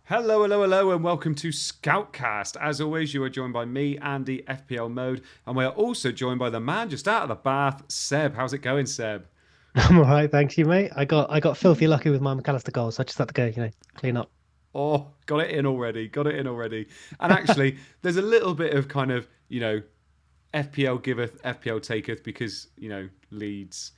Hello, hello, hello, and welcome to Scoutcast. As always, you are joined by me, Andy, FPL Mode, and we are also joined by the man just out of the bath, Seb. How's it going, Seb? I'm all right, thanks you, mate. I got filthy lucky with my McAllister goal, so I just had to go, clean up. Oh, got it in already. Got it in already. And actually, there's a little bit of kind of, FPL giveth, FPL taketh because, Leeds,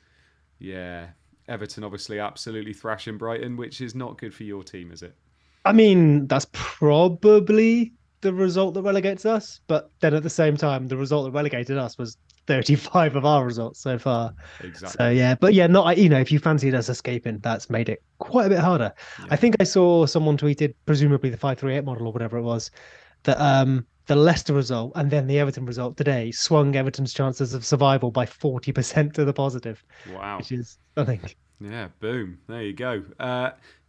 yeah. Everton obviously absolutely thrashing Brighton, which is not good for your team, is it? I mean, that's probably the result that relegates us, but then at the same time, the result that relegated us was 35 of our results so far. So Exactly. yeah, but yeah, not if you fancied us escaping, that's made it quite a bit harder. I Yeah. think I saw someone tweeted, presumably the 538 model or whatever it was, that the Leicester result and then the Everton result today swung Everton's chances of survival by 40% to the positive, Wow. which is something. Yeah, boom. There you go.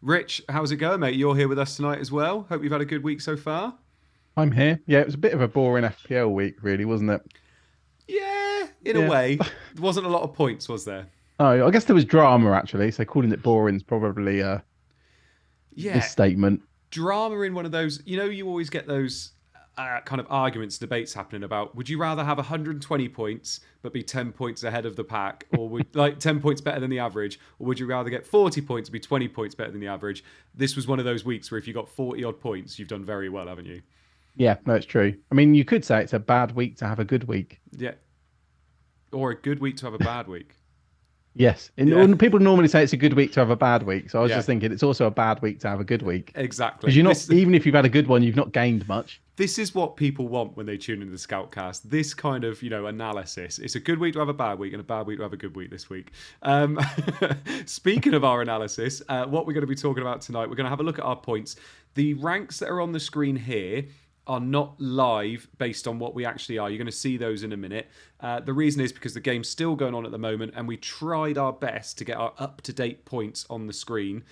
Rich, how's it going, mate? You're here with us tonight as well. Hope you've had a good week so far. I'm here. Yeah, it was a bit of a boring FPL week, really, wasn't it? Yeah, in a Yeah. way. There wasn't a lot of points, was there? Oh, I guess there was drama actually. So calling it boring is probably a Yeah, misstatement. drama in one of those. You always get those kind of arguments, debates happening about would you rather have 120 points but be 10 points ahead of the pack, or would 10 points better than the average, or would you rather get 40 points and be 20 points better than the average? This was one of those weeks where if you got 40 odd points, you've done very well, haven't you? Yeah, no, it's true. I mean, you could say it's a bad week to have a good week. Yeah, or a good week to have a bad week. Yes, Yeah, people normally say it's a good week to have a bad week. So I was yeah, just thinking it's also a bad week to have a good week because exactly. you're not This even if you've had a good one, you've not gained much. this is what people want when they tune into the Scoutcast. This kind of, analysis. It's a good week to have a bad week and a bad week to have a good week this week. Speaking of our analysis, what we're going to be talking about tonight, we're going to have a look at our points. The ranks that are on the screen here are not live based on what we actually are. You're going to see those in a minute. The reason is because the game's still going on at the moment, and we tried our best to get our up-to-date points on the screen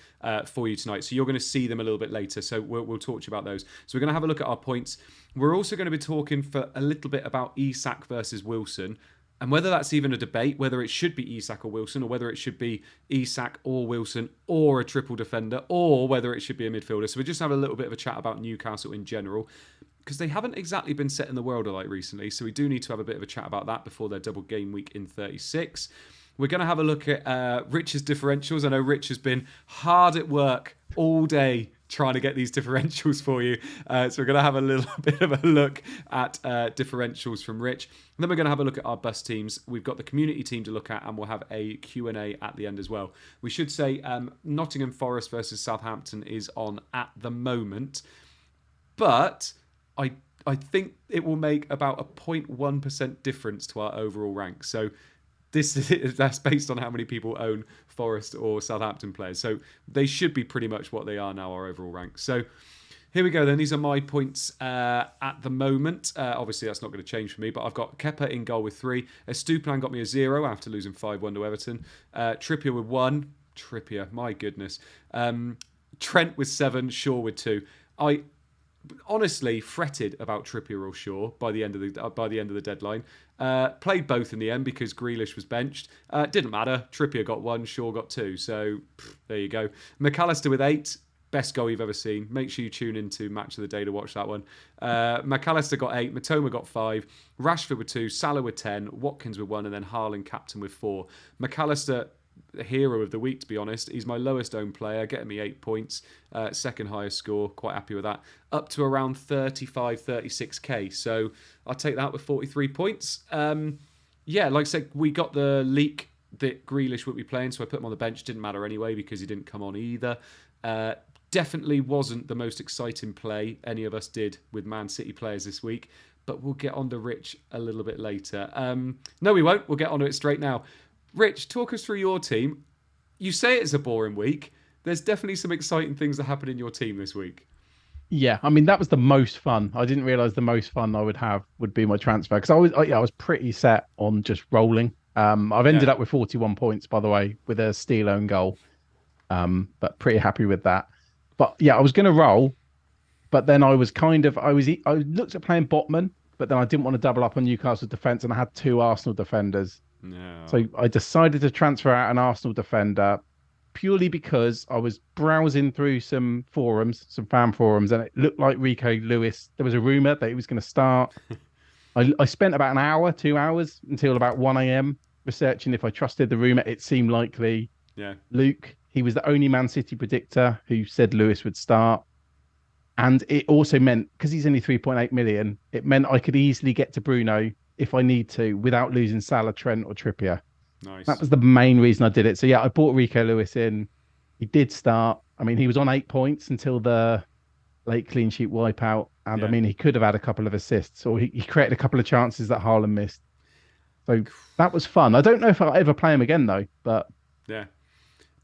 for you tonight. So you're going to see them a little bit later. So we'll talk to you about those. So we're going to have a look at our points. We're also going to be talking for a little bit about Isak versus Wilson, and whether that's even a debate, whether it should be Isak or Wilson, or whether it should be Isak or Wilson, or a triple defender, or whether it should be a midfielder. So we just have a little bit of a chat about Newcastle in general, because they haven't exactly been setting the world alight recently. So we do need to have a bit of a chat about that before their double game week in 36. We're going to have a look at Rich's differentials. I know Rich has been hard at work all day trying to get these differentials for you. So we're going to have a little bit of a look at differentials from Rich. And then we're going to have a look at our bus teams. We've got the community team to look at, and we'll have a Q&A at the end as well. We should say Nottingham Forest versus Southampton is on at the moment. But I think it will make about a 0.1% difference to our overall rank. So that's based on how many people own Forest or Southampton players. So they should be pretty much what they are now, our overall rank. So here we go then. These are my points at the moment. Obviously, that's not going to change for me, but I've got Kepa in goal with 3. Estuplan got me a 0 after losing 5-1 to Everton. Trippier with 1. Trippier, my goodness. Trent with 7. Shaw with 2. I honestly fretted about Trippier or Shaw by the end of the deadline. Played both in the end because Grealish was benched. Didn't matter. Trippier got 1, Shaw got 2. So there you go. McAllister with 8. Best goal you've ever seen. Make sure you tune into Match of the Day to watch that one. McAllister got 8. Matoma got 5. Rashford with 2. Salah with 10. Watkins with 1. And then Haaland captain with 4. McAllister, the hero of the week, to be honest. He's my lowest owned player, getting me 8 points. Second highest score. Quite happy with that. Up to around 35, 36k. So I'll take that with 43 points. Yeah, like I said, we got the leak that Grealish would be playing, so I put him on the bench. Didn't matter anyway because he didn't come on either. Definitely wasn't the most exciting play any of us did with Man City players this week, but we'll get on to Rich a little bit later. No, we won't. We'll get on to it straight now. Rich, talk us through your team. You say it's a boring week. There's definitely some exciting things that happen in your team this week. Yeah, I mean that was the most fun. I didn't realize the most fun I would have would be my transfer because I was pretty set on just rolling. I've ended Yeah. up with 41 points by the way with a steal own goal. But pretty happy with that. But yeah, I was going to roll, but then I looked at playing Botman, but then I didn't want to double up on Newcastle defense, and I had 2 Arsenal defenders. No. So I decided to transfer out an Arsenal defender, purely because I was browsing through some fan forums, and it looked like Rico Lewis. There was a rumor that he was going to start. I spent about an hour, 2 hours until about 1 a.m. researching if I trusted the rumor. It seemed likely. Yeah. Luke, he was the only Man City predictor who said Lewis would start. And it also meant, because he's only 3.8 million, it meant I could easily get to Bruno if I need to without losing Salah, Trent, or Trippier. Nice. That was the main reason I did it. So yeah, I bought Rico Lewis in. He did start. I mean, he was on 8 points until the late clean sheet wipeout. And I mean, he could have had a couple of assists, or he created a couple of chances that Haaland missed. So that was fun. I don't know if I'll ever play him again, though. But yeah.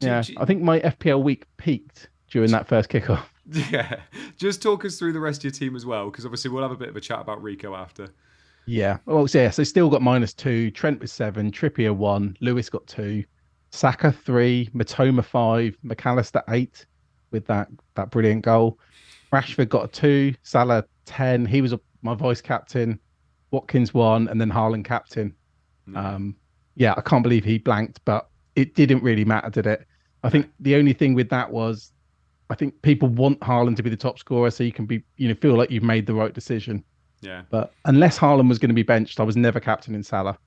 I think my FPL week peaked during that first kickoff. Yeah. Just talk us through the rest of your team as well, because obviously we'll have a bit of a chat about Rico after. Yeah. Well, so yeah, so still got -2, Trent with 7, Trippier 1, Lewis got 2, Saka 3, Matoma 5, McAllister 8 with that brilliant goal. Rashford got a 2, Salah 10. He was my vice captain. Watkins 1, and then Haaland captain. Yeah, I can't believe he blanked, but it didn't really matter, did it? I think the only thing with that was, I think people want Haaland to be the top scorer, so you can be, feel like you've made the right decision. Yeah. But unless Haaland was going to be benched, I was never captaining Salah.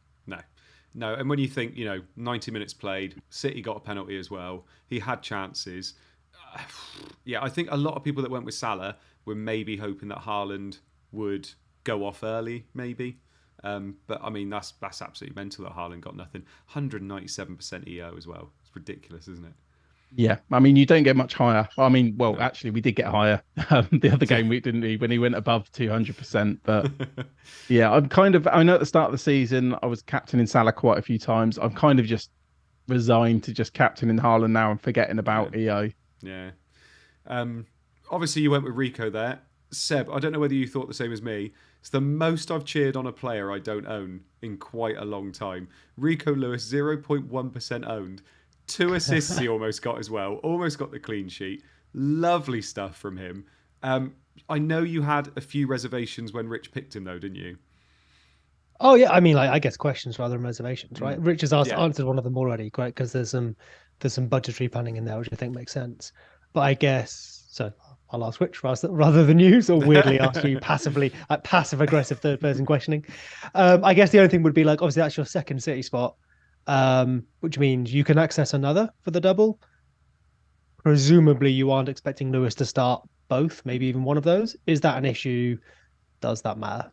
No. And when you think, 90 minutes played, City got a penalty as well. He had chances. Yeah, I think a lot of people that went with Salah were maybe hoping that Haaland would go off early, maybe. But I mean, that's absolutely mental that Haaland got nothing. 197% EO as well. It's ridiculous, isn't it? Yeah, I mean, you don't get much higher. I mean, well, actually, we did get higher the other game week, didn't we? When he went above 200%. But yeah, I know at the start of the season, I was captaining Salah quite a few times. I'm kind of just resigned to just captaining Haaland now and forgetting about EO. Yeah. Obviously, you went with Rico there. Seb, I don't know whether you thought the same as me. It's the most I've cheered on a player I don't own in quite a long time. Rico Lewis, 0.1% owned. 2 assists he almost got as well. Almost got the clean sheet. Lovely stuff from him. I know you had a few reservations when Rich picked him, though, didn't you? Oh yeah, I mean, I guess questions rather than reservations, right? Rich has answered one of them already, right? Because there's some budgetary planning in there, which I think makes sense. But I guess so. I'll ask Rich rather than you, or weirdly ask you passively, like passive aggressive third person questioning. I guess the only thing would be like, obviously that's your second City spot, which means you can access another for the double. Presumably you aren't expecting Lewis to start both, maybe even one of those. Is that an issue? Does that matter?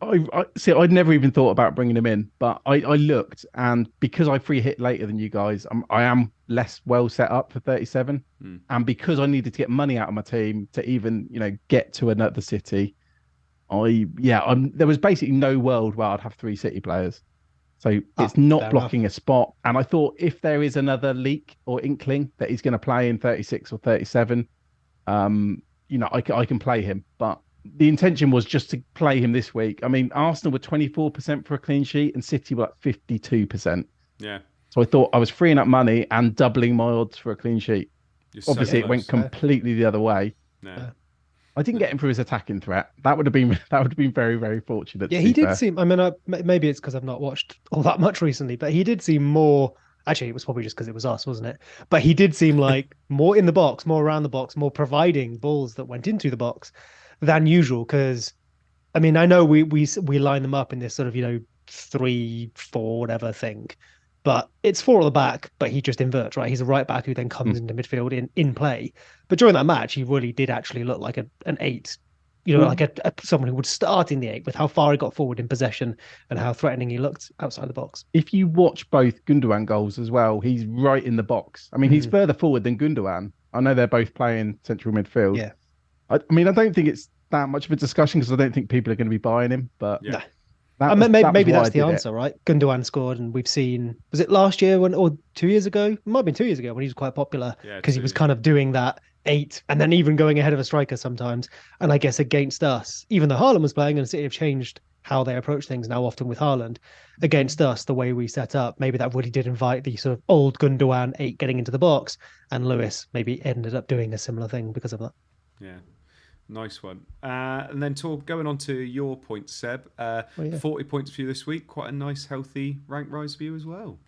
I see. I'd never even thought about bringing him in, but I looked, and because I free hit later than you guys, I am less well set up for 37, and because I needed to get money out of my team to even get to another City, there was basically no world where I'd have 3 City players, so it's not blocking a spot. And I thought if there is another leak or inkling that he's going to play in 36 or 37, I can play him, but the intention was just to play him this week. I mean, Arsenal were 24% for a clean sheet and City were like 52%. Yeah. So I thought I was freeing up money and doubling my odds for a clean sheet. Obviously, it went completely the other way. Yeah. I didn't get him for his attacking threat. That would have been very, very fortunate. Yeah, he did seem. I mean, maybe it's because I've not watched all that much recently, but he did seem more. Actually, it was probably just because it was us, wasn't it? But he did seem like more in the box, more around the box, more providing balls that went into the box than usual. Because, I mean, I know we line them up in this sort of 3-4 whatever thing, but it's 4 at the back. But he just inverts, right? He's a right back who then comes into midfield in play. But during that match, he really did actually look like an 8. Like someone who would start in the 8 with how far he got forward in possession and how threatening he looked outside the box. If you watch both Gundogan goals as well, he's right in the box. I mean, he's further forward than Gundogan. I know they're both playing central midfield. Yeah. I mean, I don't think it's that much of a discussion because I don't think people are going to be buying him. But maybe that's the answer, right? Gundogan scored, and we've seen. Was it last year or 2 years ago? It might have been 2 years ago when he was quite popular because he was kind of doing that 8 and then even going ahead of a striker sometimes. And I guess against us, even though Haaland was playing and City have changed how they approach things now, often with Haaland, against us, the way we set up, maybe that really did invite the sort of old Gundogan 8 getting into the box, and Lewis maybe ended up doing a similar thing because of that. Yeah. Nice one. And then going on to your point, Seb. 40 points for you this week. Quite a nice, healthy rank rise for you as well.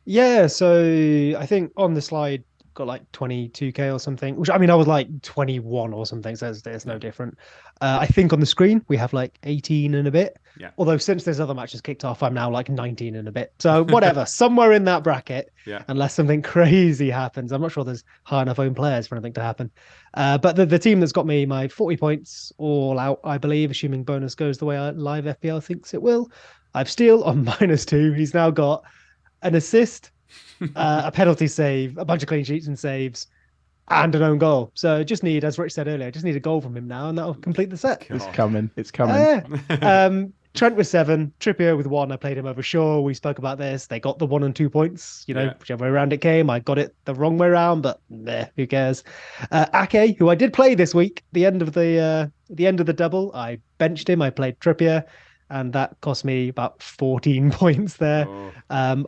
Yeah, so I think on the slide got like 22k or something, which I mean I was like 21 or something, so it's no different. I think on the screen we have like 18 and a bit. Yeah. Although since this other match has kicked off, I'm now like 19 and a bit. So whatever, somewhere in that bracket, Yeah. unless something crazy happens. I'm not sure there's high enough own players for anything to happen. But the team that's got me my 40 points all out, I believe, assuming bonus goes the way live FPL thinks it will. I've Steele on -2. He's now got an assist, a penalty save, a bunch of clean sheets and saves, and an own goal. So just need, as Rich said earlier, just need a goal from him now, and that'll complete the set. It's coming. It's coming. Trent with 7, Trippier with 1. I played him over Shaw. We spoke about this. They got the 1 and 2 points. Whichever way around it came. I got it the wrong way around, but who cares? Ake, who I did play this week, the end of the double, I benched him. I played Trippier, and that cost me about 14 points there. Oh.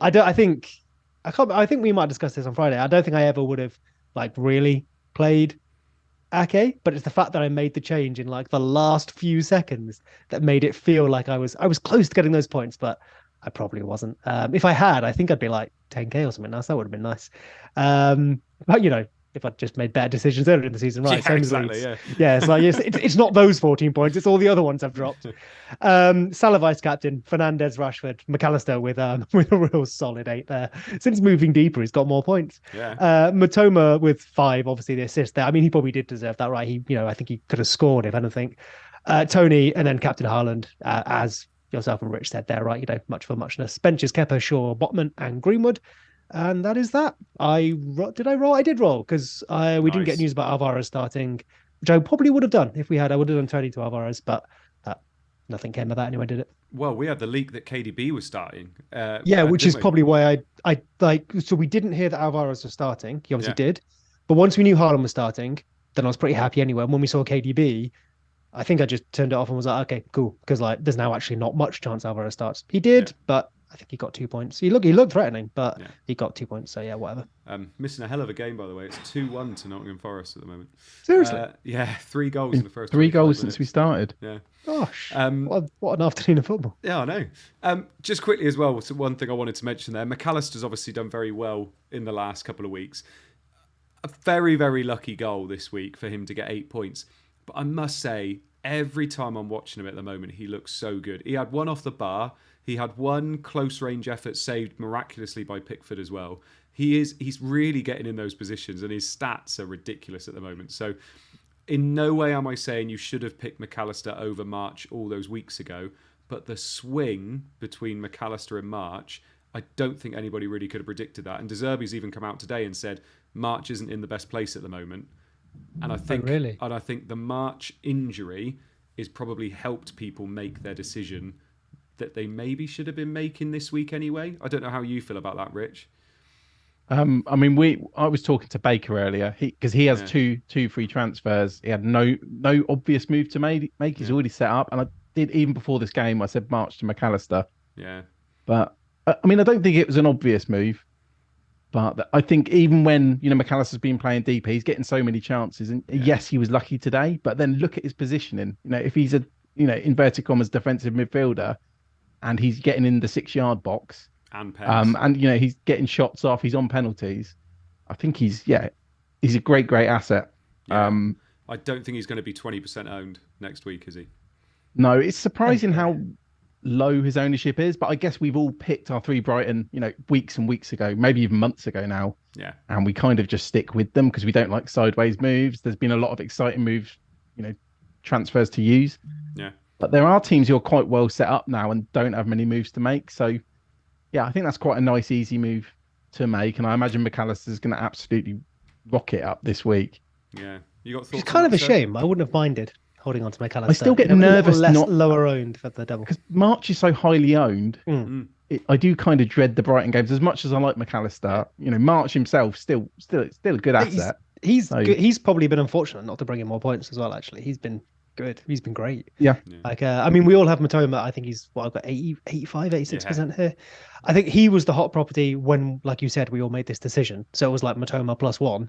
I think we might discuss this on Friday. I don't think I ever would have like really played Ake, but it's the fact that I made the change in like the last few seconds that made it feel like I was close to getting those points, but I probably wasn't. If I had, I think I'd be like 10k or something now, so that would have been nice. But if I'd just made better decisions earlier in the season, right? Yeah, exactly. Yeah, it's like it's not those 14 points; it's all the other ones I've dropped. Salah vice captain, Fernandez, Rashford, McAllister with a real solid 8 there. Since moving deeper, he's got more points. Yeah. Matoma with 5, obviously the assist there. I mean, he probably did deserve that, right? I think he could have scored if anything. Tony and then Captain Haaland, as yourself and Rich said there, right? Much for muchness. Benches, Kepa, Shaw, Botman, and Greenwood. And that is that. Did I roll? I did roll because we didn't get news about Alvarez starting, which I probably would have done if we had. I would have done Tony to Alvarez, but nothing came of that anyway, did it? Well, we had the leak that KDB was starting. Which is probably why I like. So we didn't hear that Alvarez was starting. He obviously did, but once we knew Haaland was starting, then I was pretty happy anyway. And when we saw KDB, I think I just turned it off and was like, okay, cool, because like there's now actually not much chance Alvarez starts. He did, but I think he got 2 points. He looked threatening, but he got 2 points. So yeah, whatever. Missing a hell of a game, by the way. It's 2-1 to Nottingham Forest at the moment. Seriously? 3 goals in the first. 3 goals since we started. Yeah. Gosh. What an afternoon of football. Yeah, I know. Just quickly as well, so one thing I wanted to mention there. McAllister's obviously done very well in the last couple of weeks. A very, very lucky goal this week for him to get 8 points. But I must say, every time I'm watching him at the moment, he looks so good. He had one off the bar. He had one close range effort saved miraculously by Pickford as well. He's really getting in those positions, and his stats are ridiculous at the moment. So in no way am I saying you should have picked McAllister over March all those weeks ago, but the swing between McAllister and March, I don't think anybody really could have predicted that. And De Zerbi's even come out today and said March isn't in the best place at the moment. And I think the March injury is probably helped people make their decision that they maybe should have been making this week anyway. I don't know how you feel about that, Rich. I was talking to Baker earlier because he has two free transfers. He had no obvious move to make. He's already set up, and I did even before this game. I said March to McAllister. Yeah, but I don't think it was an obvious move. But I think even when McAllister's been playing deeper, he's getting so many chances, and yes, he was lucky today. But then look at his positioning. If he's a inverted commas defensive midfielder, and he's getting in the 6-yard box, and he's getting shots off, he's on penalties. I think he's a great asset. Yeah. I don't think he's going to be 20% owned next week, is he? No, it's surprising how low his ownership is, but I guess we've all picked our 3 Brighton, weeks and weeks ago, maybe even months ago now. Yeah. And we kind of just stick with them because we don't like sideways moves. There's been a lot of exciting moves, transfers to use. Yeah. But there are teams who are quite well set up now and don't have many moves to make. So, yeah, I think that's quite a nice, easy move to make. And I imagine McAllister's going to absolutely rock it up this week. Yeah. You got thoughts? It's kind of a shame. I wouldn't have minded holding on to McAllister. I still get nervous lower owned for the double. Because March is so highly owned. I do kind of dread the Brighton games as much as I like McAllister. March himself still a good asset. He's probably been unfortunate not to bring in more points as well. Actually, he's been good. He's been great. Yeah. Like, we all have Matoma. I think he's I've got 80, 85, 86% here. I think he was the hot property when, like you said, we all made this decision. So it was like Matoma +1.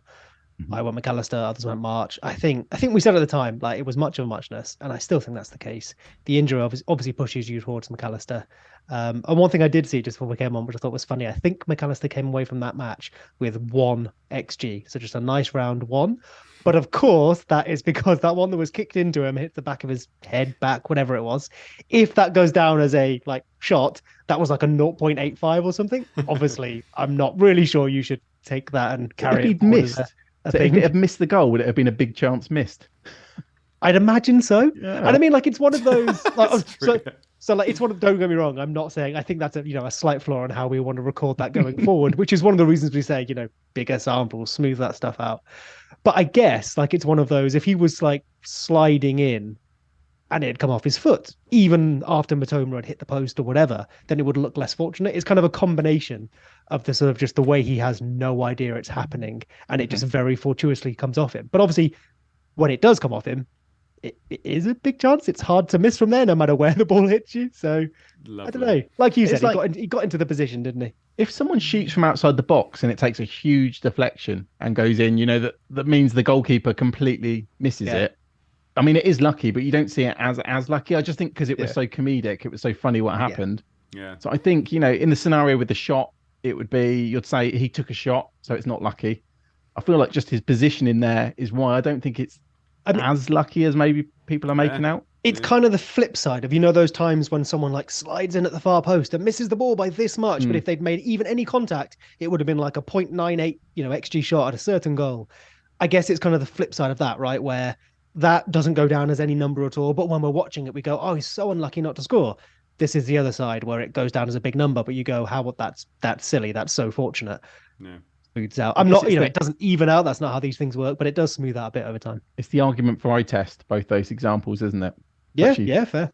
I went McAllister, others went March. I think we said at the time, like, it was much of a muchness, and I still think that's the case. The injury obviously pushes you towards McAllister. And one thing I did see just before we came on, which I thought was funny, I think McAllister came away from that match with 1 XG, so just a nice round 1. But of course, that is because that one that was kicked into him hit the back of his head, back, whatever it was. If that goes down as a shot, that was like a 0.85 or something. Obviously, I'm not really sure you should take that and carry it. If he'd missed, if it had missed the goal, would it have been a big chance missed? I'd imagine so. Yeah. And I mean, like, it's one of those. So like, it's one of. Don't get me wrong. I'm not saying. I think that's a slight flaw in how we want to record that going forward, which is one of the reasons we say bigger samples, smooth that stuff out. But I guess it's one of those. If he was sliding in, and it had come off his foot, even after Matoma had hit the post or whatever, then it would look less fortunate. It's kind of a combination of the sort of just the way he has no idea it's happening, and it just very fortuitously comes off him. But obviously, when it does come off him, it is a big chance. It's hard to miss from there, no matter where the ball hits you. So lovely. I don't know. Like you said, he got into the position, didn't he? If someone shoots from outside the box and it takes a huge deflection and goes in, that means the goalkeeper completely misses it. I mean, it is lucky, but you don't see it as lucky. I just think because it was so comedic, it was so funny what happened. Yeah. So I think, in the scenario with the shot, it would be, you'd say he took a shot, so it's not lucky. I feel like just his position in there is why I don't think it's as lucky as maybe people are making out. It's kind of the flip side of, those times when someone slides in at the far post and misses the ball by this much. But if they'd made even any contact, it would have been like a 0.98, XG shot at a certain goal. I guess it's kind of the flip side of that, right? Where that doesn't go down as any number at all. But when we're watching it, we go, oh, he's so unlucky not to score. This is the other side where it goes down as a big number, but you go, that's silly. That's so fortunate. Yeah. Smooths out. It doesn't even out. That's not how these things work, but it does smooth out a bit over time. It's the argument for eye test, both those examples, isn't it? Yeah, fair.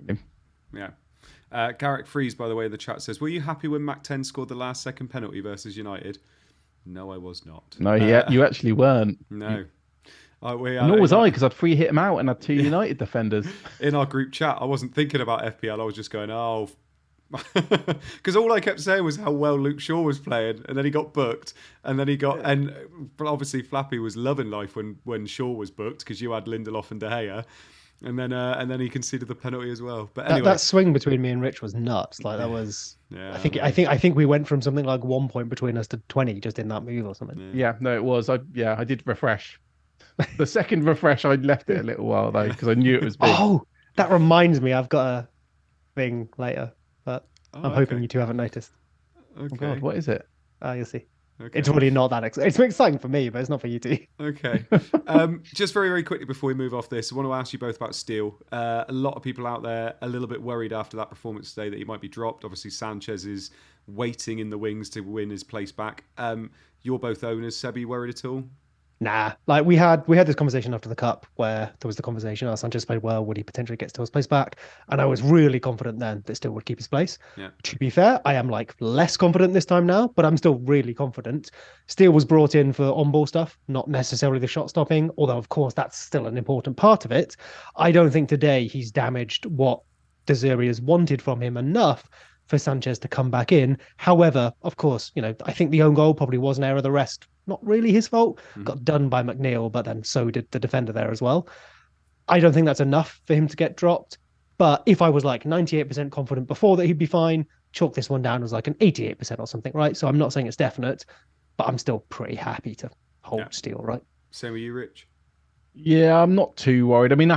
Yeah. Garrick Freeze, by the way, in the chat says, were you happy when Mac 10 scored the last second penalty versus United? No, I was not. No, you actually weren't. No. Nor was I, because I'd free hit him out and had 2 United defenders. In our group chat, I wasn't thinking about FPL. I was just going, oh... Because all I kept saying was how well Luke Shaw was playing, and then he got booked, and then and obviously Flappy was loving life when Shaw was booked because you had Lindelof and De Gea, and then he conceded the penalty as well. But anyway, that swing between me and Rich was nuts. That was. Yeah, I think we went from something like 1 point between us to 20 just in that move or something. Yeah, no, it was. I did refresh. The second refresh, I left it a little while though because I knew it was big. Oh, that reminds me, I've got a thing later. But I'm hoping you two haven't noticed. Okay. Oh God, what is it? You'll see. Okay. It's really not that exciting. It's exciting for me, but it's not for you two. Okay. Just very, very quickly before we move off this, I want to ask you both about Steele. A lot of people out there a little bit worried after that performance today that he might be dropped. Obviously, Sanchez is waiting in the wings to win his place back. You're both owners. Seb, are you worried at all? Nah, we had this conversation after the cup where there was the conversation, Sanchez played well, would he potentially get Steele's place back? And I was really confident then that Steele would keep his place. Yeah. To be fair, I am less confident this time now, but I'm still really confident. Steele was brought in for on-ball stuff, not necessarily the shot stopping, although of course that's still an important part of it. I don't think today he's damaged what De Zerbi has wanted from him enough for Sanchez to come back in. However, of course, I think the own goal probably was an error. The rest, not really his fault. Got done by McNeil, but then so did the defender there as well. I don't think that's enough for him to get dropped. But if I was 98% confident before that he'd be fine, chalk this one down as an 88% or something, right? So I'm not saying it's definite, but I'm still pretty happy to hold Steele, right? Same with you, Rich? Yeah, I'm not too worried. I mean,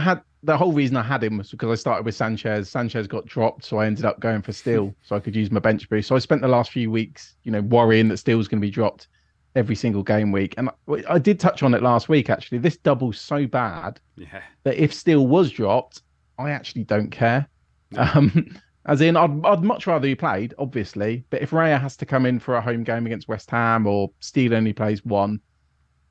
the whole reason I had him was because I started with Sanchez. Sanchez got dropped, so I ended up going for Steele so I could use my bench boost. So I spent the last few weeks, worrying that Steele's going to be dropped every single game week. And I did touch on it last week, actually. This double's so bad that if Steele was dropped, I actually don't care. No. As in, I'd much rather he played, obviously. But if Raya has to come in for a home game against West Ham or Steele only plays one,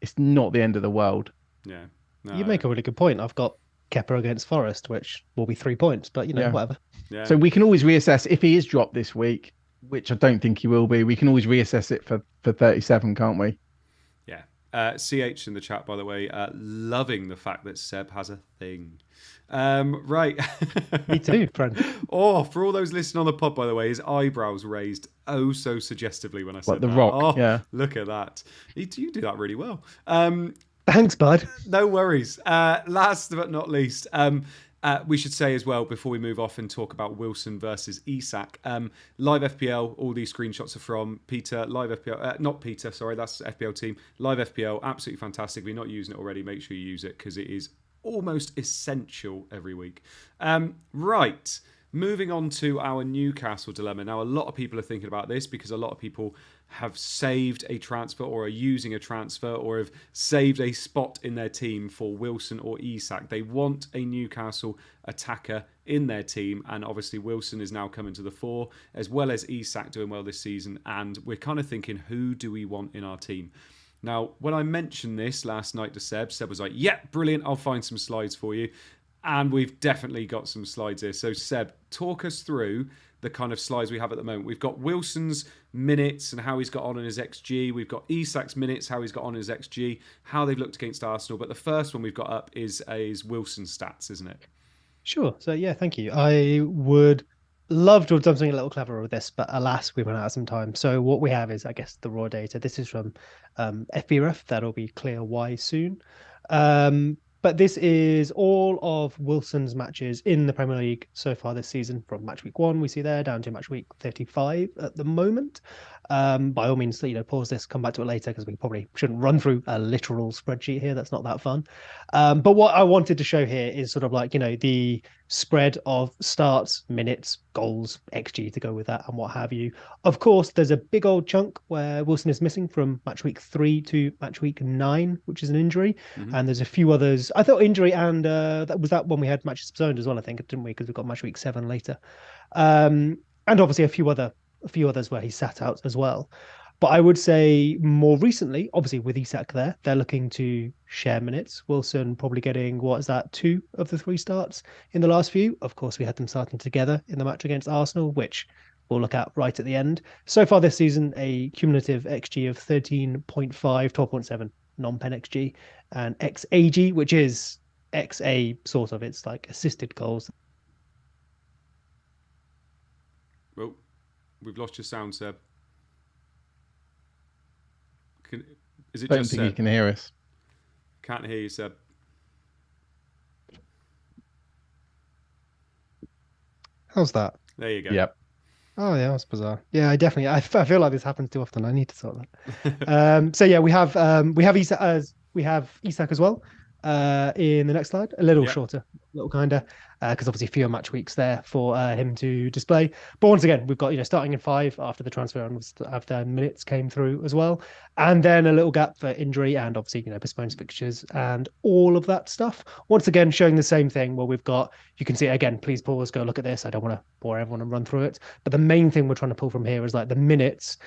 it's not the end of the world. Yeah. No, you make a really good point. I've got Kepa against Forest, which will be 3 points, but whatever. Yeah. So we can always reassess if he is dropped this week, which I don't think he will be. We can always reassess it for 37, can't we? Yeah. CH in the chat, by the way, loving the fact that Seb has a thing. Right. Me too, friend. Oh, for all those listening on the pod, by the way, his eyebrows raised so suggestively when I said like the that. Rock, oh, yeah. Look at that. You do that really well. Thanks, bud. No worries. Last but not least, we should say as well, before we move off and talk about Wilson versus Isak, live FPL, all these screenshots are from Peter, live FPL, not Peter, sorry, that's FPL team. Live FPL, absolutely fantastic. If you're not using it already, make sure you use it because it is almost essential every week. Right. Moving on to our Newcastle dilemma. Now, a lot of people are thinking about this because a lot of people have saved a transfer or are using a transfer or have saved a spot in their team for Wilson or Isak. They want a Newcastle attacker in their team, and obviously Wilson is now coming to the fore, as well as Isak doing well this season, and we're kind of thinking, who do we want in our team? Now, when I mentioned this last night to Seb, Seb was like, yeah, brilliant, I'll find some slides for you. And we've definitely got some slides here. So Seb, talk us through the kind of slides we have at the moment. We've got Wilson's minutes and how he's got on in his XG. We've got Isak's minutes, how he's got on in his XG, how they've looked against Arsenal. But the first one we've got up is Wilson's stats, isn't it? Sure. So yeah, thank you. I would love to have done something a little cleverer with this, but alas, we ran out of some time. So what we have is, I guess, the raw data. This is from FBref. That'll be clear why soon. But this is all of Wilson's matches in the Premier League so far this season, from match week 1 we see there down to match week 35 at the moment. By all means, pause this, come back to it later, because we probably shouldn't run through a literal spreadsheet here. That's not that fun. But what I wanted to show here is sort of like, the spread of starts, minutes, goals, XG to go with that, and what have you. Of course, there's a big old chunk where Wilson is missing from match week 3 to match week 9, which is an injury. Mm-hmm. And there's a few others. I thought injury, and that was that when we had matches postponed as well, I think, didn't we? Because we've got match week 7 later. And obviously a few others where he sat out as well. But I would say more recently, obviously with Isak there, they're looking to share minutes. Wilson probably getting, 2 of the 3 starts in the last few. Of course, we had them starting together in the match against Arsenal, which we'll look at right at the end. So far this season, a cumulative XG of 13.5, 12.7 non-pen XG, and XAG, which is XA sort of, it's like assisted goals. Well, we've lost your sound, Seb. Is it Don't just think Seb? you can hear us. Can't hear you, Seb. How's that? There you go. Yep. Oh yeah, that's bizarre. Yeah, I feel like this happens too often. I need to sort that. So yeah, we have Isak as well. In the next slide, a little shorter, little kinder, because obviously fewer match weeks there for him to display. But once again, we've got starting in 5 after the transfer and after minutes came through as well, and then a little gap for injury and obviously postponed fixtures and all of that stuff. Once again, showing the same thing where we've got, you can see it again. Please pause, go look at this. I don't want to bore everyone and run through it, but the main thing we're trying to pull from here is like the minutes,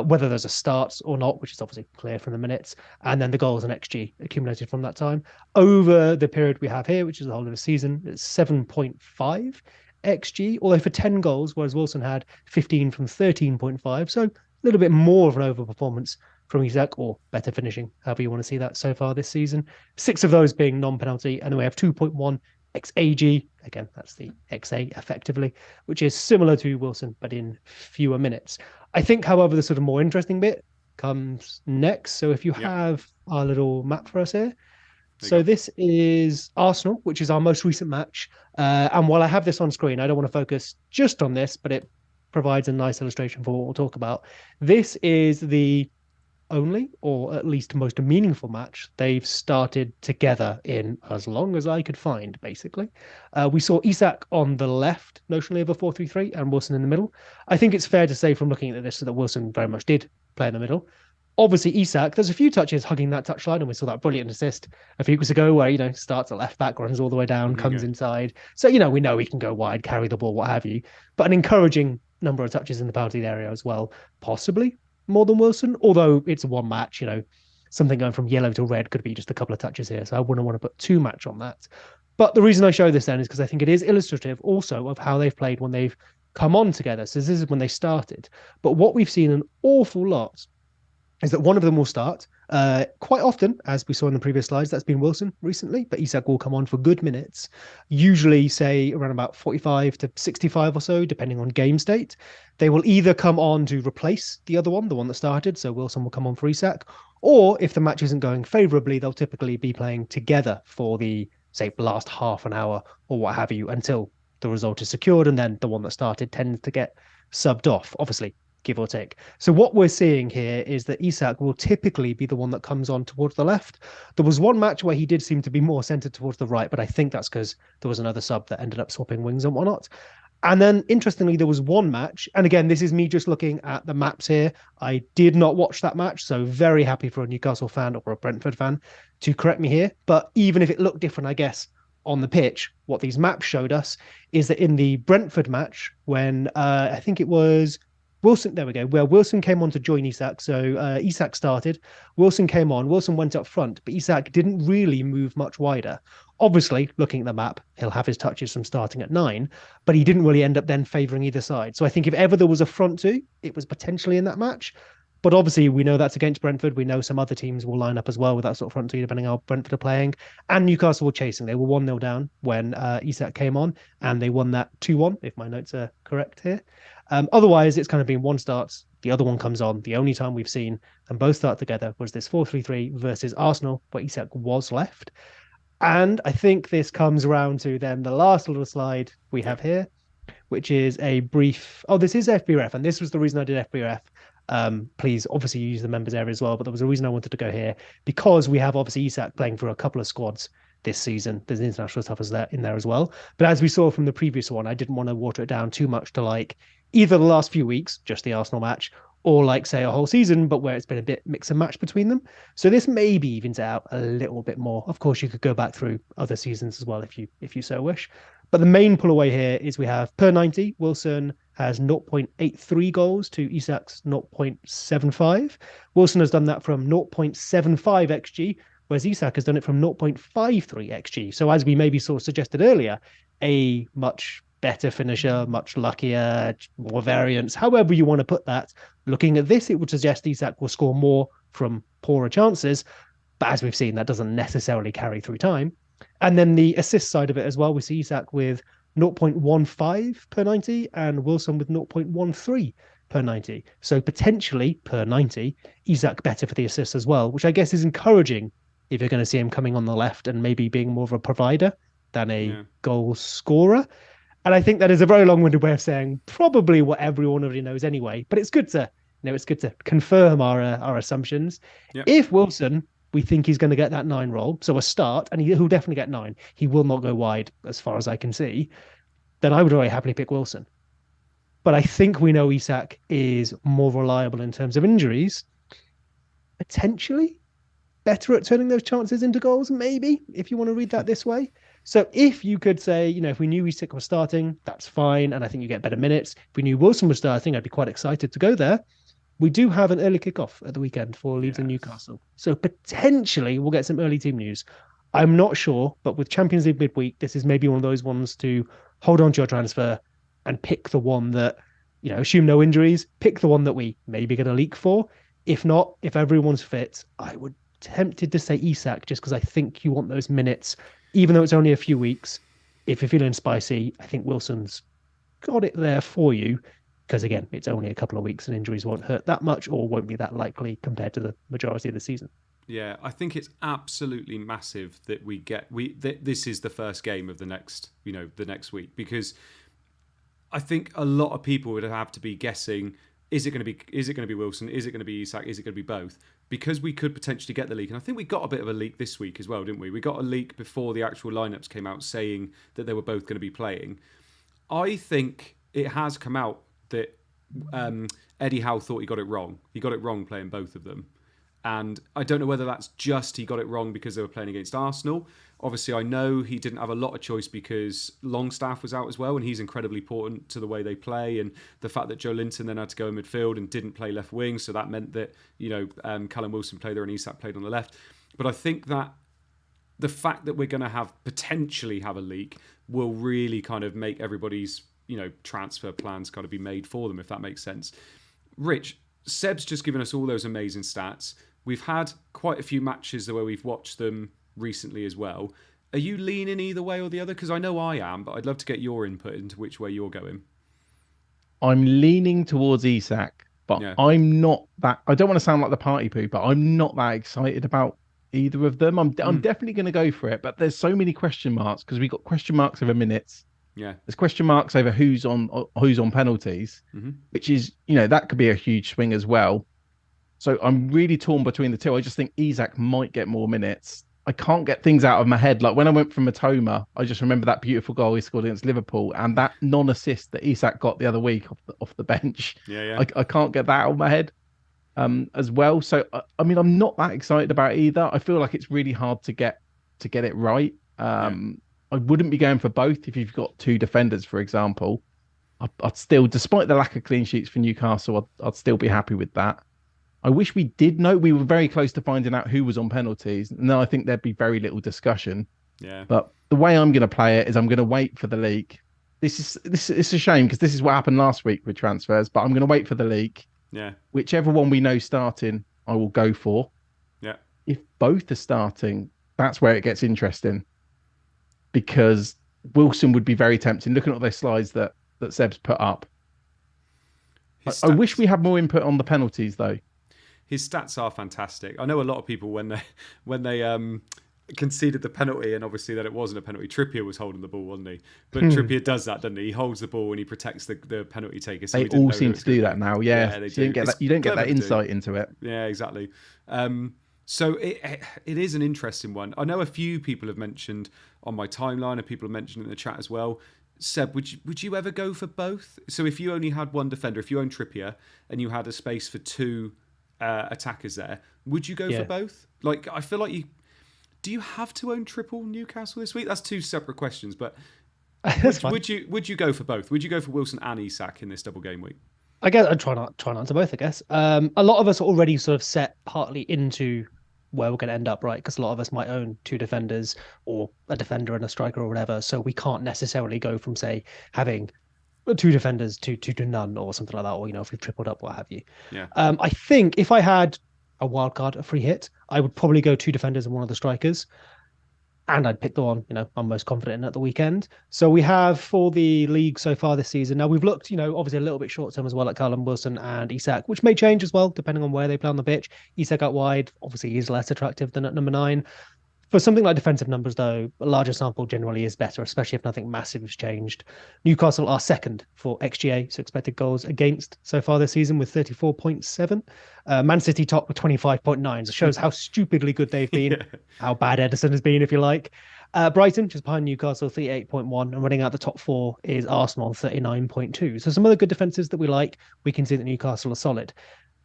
whether there's a start or not, which is obviously clear from the minutes, and then the goals and XG accumulated from that time over the period we have here, which is the whole of the season. It's 7.5 XG, although for 10 goals, whereas Wilson had 15 from 13.5, so a little bit more of an overperformance from Isak, or better finishing, however you want to see that so far this season. 6 of those being non-penalty, and then we have 2.1 XAG, again, that's the XA effectively, which is similar to Wilson, but in fewer minutes. I think, however, the sort of more interesting bit comes next. So if you have our little map for us here, so this is Arsenal, which is our most recent match. And while I have this on screen, I don't want to focus just on this, but it provides a nice illustration for what we'll talk about. This is the only, or at least most meaningful match they've started together in as long as I could find, basically. We saw Isak on the left, notionally of a 4-3-3, and Wilson in the middle. I think it's fair to say from looking at this that Wilson very much did play in the middle. Obviously, Isak, there's a few touches hugging that touchline, and we saw that brilliant assist a few weeks ago where, starts at left back, runs all the way down, comes inside. So, we know he can go wide, carry the ball, what have you. But an encouraging number of touches in the penalty area as well, possibly more than Wilson, although it's one match, something going from yellow to red could be just a couple of touches here. So I wouldn't want to put too much on that. But the reason I show this then is because I think it is illustrative also of how they've played when they've come on together. So this is when they started. But what we've seen an awful lot is that one of them will start Quite often, as we saw in the previous slides, that's been Wilson recently, but Isak will come on for good minutes, usually say around about 45 to 65 or so, depending on game state. They will either come on to replace the other one, the one that started, so Wilson will come on for Isak, or if the match isn't going favorably, they'll typically be playing together for the, say, last half an hour or what have you, until the result is secured, and then the one that started tends to get subbed off, obviously, give or take. So what we're seeing here is that Isak will typically be the one that comes on towards the left. There was one match where he did seem to be more centered towards the right, but I think that's because there was another sub that ended up swapping wings and whatnot. And then, interestingly, there was one match, and again, this is me just looking at the maps here. I did not watch that match, so very happy for a Newcastle fan or a Brentford fan to correct me here. But even if it looked different, I guess, on the pitch, what these maps showed us is that in the Brentford match, when I think it was Wilson, there we go, where Wilson came on to join Isak. So Isak started, Wilson came on, Wilson went up front, but Isak didn't really move much wider. Obviously, looking at the map, he'll have his touches from starting at 9, but he didn't really end up then favouring either side. So I think if ever there was a front two, it was potentially in that match. But obviously, we know that's against Brentford. We know some other teams will line up as well with that sort of front two, depending on how Brentford are playing. And Newcastle were chasing. They were 1-0 down when Isak came on, and they won that 2-1, if my notes are correct here. Otherwise, it's kind of been one starts, the other one comes on. The only time we've seen them both start together was this 4-3-3 versus Arsenal, where Isak was left. And I think this comes around to then the last little slide we have here, which is a brief... Oh, this is FBref, and this was the reason I did FBref. Please, obviously, use the members area as well, but there was a reason I wanted to go here, because we have obviously Isak playing for a couple of squads this season. There's international stuff in there as well. But as we saw from the previous one, I didn't want to water it down too much to like either the last few weeks, just the Arsenal match, or like say a whole season, but where it's been a bit mix and match between them. So this maybe evens it out a little bit more. Of course, you could go back through other seasons as well if you so wish. But the main pull away here is we have per 90, Wilson has 0.83 goals to Isak's 0.75. Wilson has done that from 0.75 XG, whereas Isak has done it from 0.53 XG. So as we maybe sort of suggested earlier, a much better finisher, much luckier, more variance, however you want to put that. Looking at this, it would suggest Isak will score more from poorer chances. But as we've seen, that doesn't necessarily carry through time. And then the assist side of it as well, we see Isak with 0.15 per 90 and Wilson with 0.13 per 90. So potentially per 90, Isak better for the assists as well, which I guess is encouraging if you're going to see him coming on the left and maybe being more of a provider than a goal scorer. And I think that is a very long-winded way of saying probably what everyone already knows anyway. But it's good to, it's good to confirm our assumptions. Yep. If Wilson, we think he's going to get that 9 role, so a start, and he'll definitely get 9. He will not go wide, as far as I can see. Then I would very happily pick Wilson. But I think we know Isak is more reliable in terms of injuries. Potentially better at turning those chances into goals, maybe, if you want to read that this way. So if you could say, if we knew Isak was starting, that's fine, and I think you get better minutes. If we knew Wilson was starting, I'd be quite excited to go there. We do have an early kickoff at the weekend for Leeds and Newcastle. So potentially we'll get some early team news. I'm not sure, but with Champions League midweek, this is maybe one of those ones to hold on to your transfer and pick the one that, assume no injuries, pick the one that we maybe get a leak for. If not, if everyone's fit, I would tempted to say Isak just because I think you want those minutes, even though it's only a few weeks. If you're feeling spicy, I think Wilson's got it there for you. Because again, it's only a couple of weeks and injuries won't hurt that much or won't be that likely compared to the majority of the season. Yeah, I think it's absolutely massive that this is the first game of the next week, because I think a lot of people would have to be guessing, is it going to be Wilson? Is it going to be Isak? Is it going to be both? Because we could potentially get the leak. And I think we got a bit of a leak this week as well, didn't we? We got a leak before the actual lineups came out saying that they were both going to be playing. I think it has come out that Eddie Howe thought he got it wrong. He got it wrong playing both of them. And I don't know whether that's just he got it wrong because they were playing against Arsenal. Obviously, I know he didn't have a lot of choice because Longstaff was out as well, and he's incredibly important to the way they play. And the fact that Joe Linton then had to go in midfield and didn't play left wing, so that meant that Callum Wilson played there and Isak played on the left. But I think that the fact that we're going to potentially have a leak will really kind of make everybody's transfer plans kind of be made for them, if that makes sense. Rich, Seb's just given us all those amazing stats. We've had quite a few matches where we've watched them recently as well. Are you leaning either way or the other? Because I know I am, but I'd love to get your input into which way you're going. I'm leaning towards Isak, but Yeah. I'm not that. I don't want to sound like the party poo, but I'm not that excited about either of them. I'm definitely going to go for it, but there's so many question marks because we've got question marks over minutes. Yeah. There's question marks over who's on penalties, which is, that could be a huge swing as well. So I'm really torn between the two. I just think Isak might get more minutes. I can't get things out of my head. Like when I went from Matoma, I just remember that beautiful goal he scored against Liverpool and that non-assist that Isak got the other week off the bench. Yeah. I can't get that out of my head as well. So I mean, I'm not that excited about either. I feel like it's really hard to get it right. I wouldn't be going for both if you've got two defenders, for example. I'd still, despite the lack of clean sheets for Newcastle, I'd still be happy with that. I wish we did know. We were very close to finding out who was on penalties. And then I think there'd be very little discussion. Yeah. But the way I'm going to play it is I'm going to wait for the leak. This is a shame because this is what happened last week with transfers. But I'm going to wait for the leak. Yeah. Whichever one we know starting, I will go for. Yeah. If both are starting, that's where it gets interesting. Because Wilson would be very tempting. Looking at those slides that Seb's put up. I wish we had more input on the penalties though. His stats are fantastic. I know a lot of people when they conceded the penalty, and obviously that it wasn't a penalty. Trippier was holding the ball, wasn't he? But Trippier does that, doesn't he? He holds the ball and he protects the penalty taker. So they all seem to do that now. Yeah, they do. You don't get that insight into it. Yeah, exactly. So it is an interesting one. I know a few people have mentioned on my timeline, and people have mentioned in the chat as well. Seb, would you ever go for both? So if you only had one defender, if you own Trippier and you had a space for two attackers there, would you go for both? Like, I feel like do you have to own triple Newcastle this week? That's two separate questions, but would you go for both? Would you go for Wilson and Isak in this double game week? I guess I'd try not to answer both. I guess a lot of us are already sort of set partly into where we're going to end up, right? Because a lot of us might own two defenders or a defender and a striker or whatever, so we can't necessarily go from, say, having two defenders to none or something like that, or if we've tripled up, what have you. Yeah. I think if I had a wild card, a free hit, I would probably go two defenders and one of the strikers, and I'd pick the one I'm most confident in at the weekend. So we have for the league so far this season. Now we've looked, obviously a little bit short term as well at Callum Wilson and Isak, which may change as well depending on where they play on the pitch. Isak out wide, obviously he's less attractive than at number 9. For something like defensive numbers, though, a larger sample generally is better, especially if nothing massive has changed. Newcastle are second for XGA, so expected goals against, so far this season with 34.7. Man City top with 25.9. So it shows how stupidly good they've been, how bad Ederson has been, if you like. Brighton, just behind Newcastle, 38.1. And running out the top 4 is Arsenal, 39.2. So some other good defences that we like. We can see that Newcastle are solid.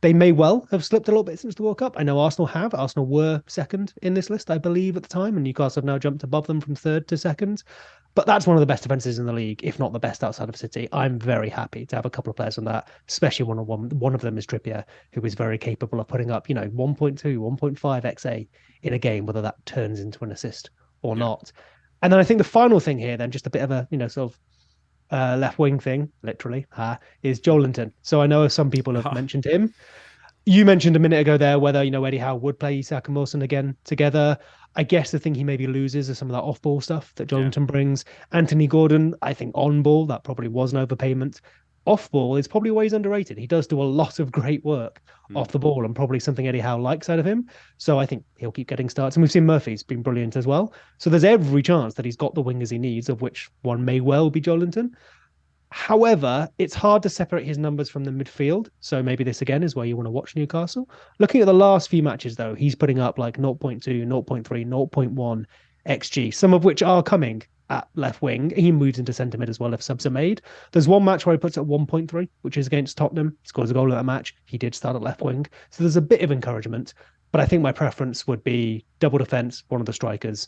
They may well have slipped a little bit since the World Cup. I know Arsenal have. Arsenal were second in this list, I believe, at the time, and Newcastle have now jumped above them from third to second. But that's one of the best defences in the league, if not the best outside of City. I'm very happy to have a couple of players on that, especially one-on-one. One of them is Trippier, who is very capable of putting up, 1.2, 1.5 XA in a game, whether that turns into an assist or not. And then I think the final thing here, then, just a bit of a, sort of left wing thing, literally, is Joelinton. So I know some people have mentioned him. You mentioned a minute ago there whether, Eddie Howe would play Isak and Wilson again together. I guess the thing he maybe loses is some of that off-ball stuff that Joelinton brings. Anthony Gordon, I think on-ball, that probably was an overpayment. Off-ball is probably always underrated. He does do a lot of great work off the ball and probably something Eddie Howe likes out of him. So I think he'll keep getting starts. And we've seen Murphy's been brilliant as well. So there's every chance that he's got the wingers he needs, of which one may well be Joelinton. However, it's hard to separate his numbers from the midfield. So maybe this again is where you want to watch Newcastle. Looking at the last few matches, though, he's putting up like 0.2, 0.3, 0.1 XG, some of which are coming at left wing. He moves into centre mid as well if subs are made. There's one match where he puts at 1.3, which is against Tottenham. He scores a goal in that match. He did start at left wing. So there's a bit of encouragement. But I think my preference would be double defence, one of the strikers,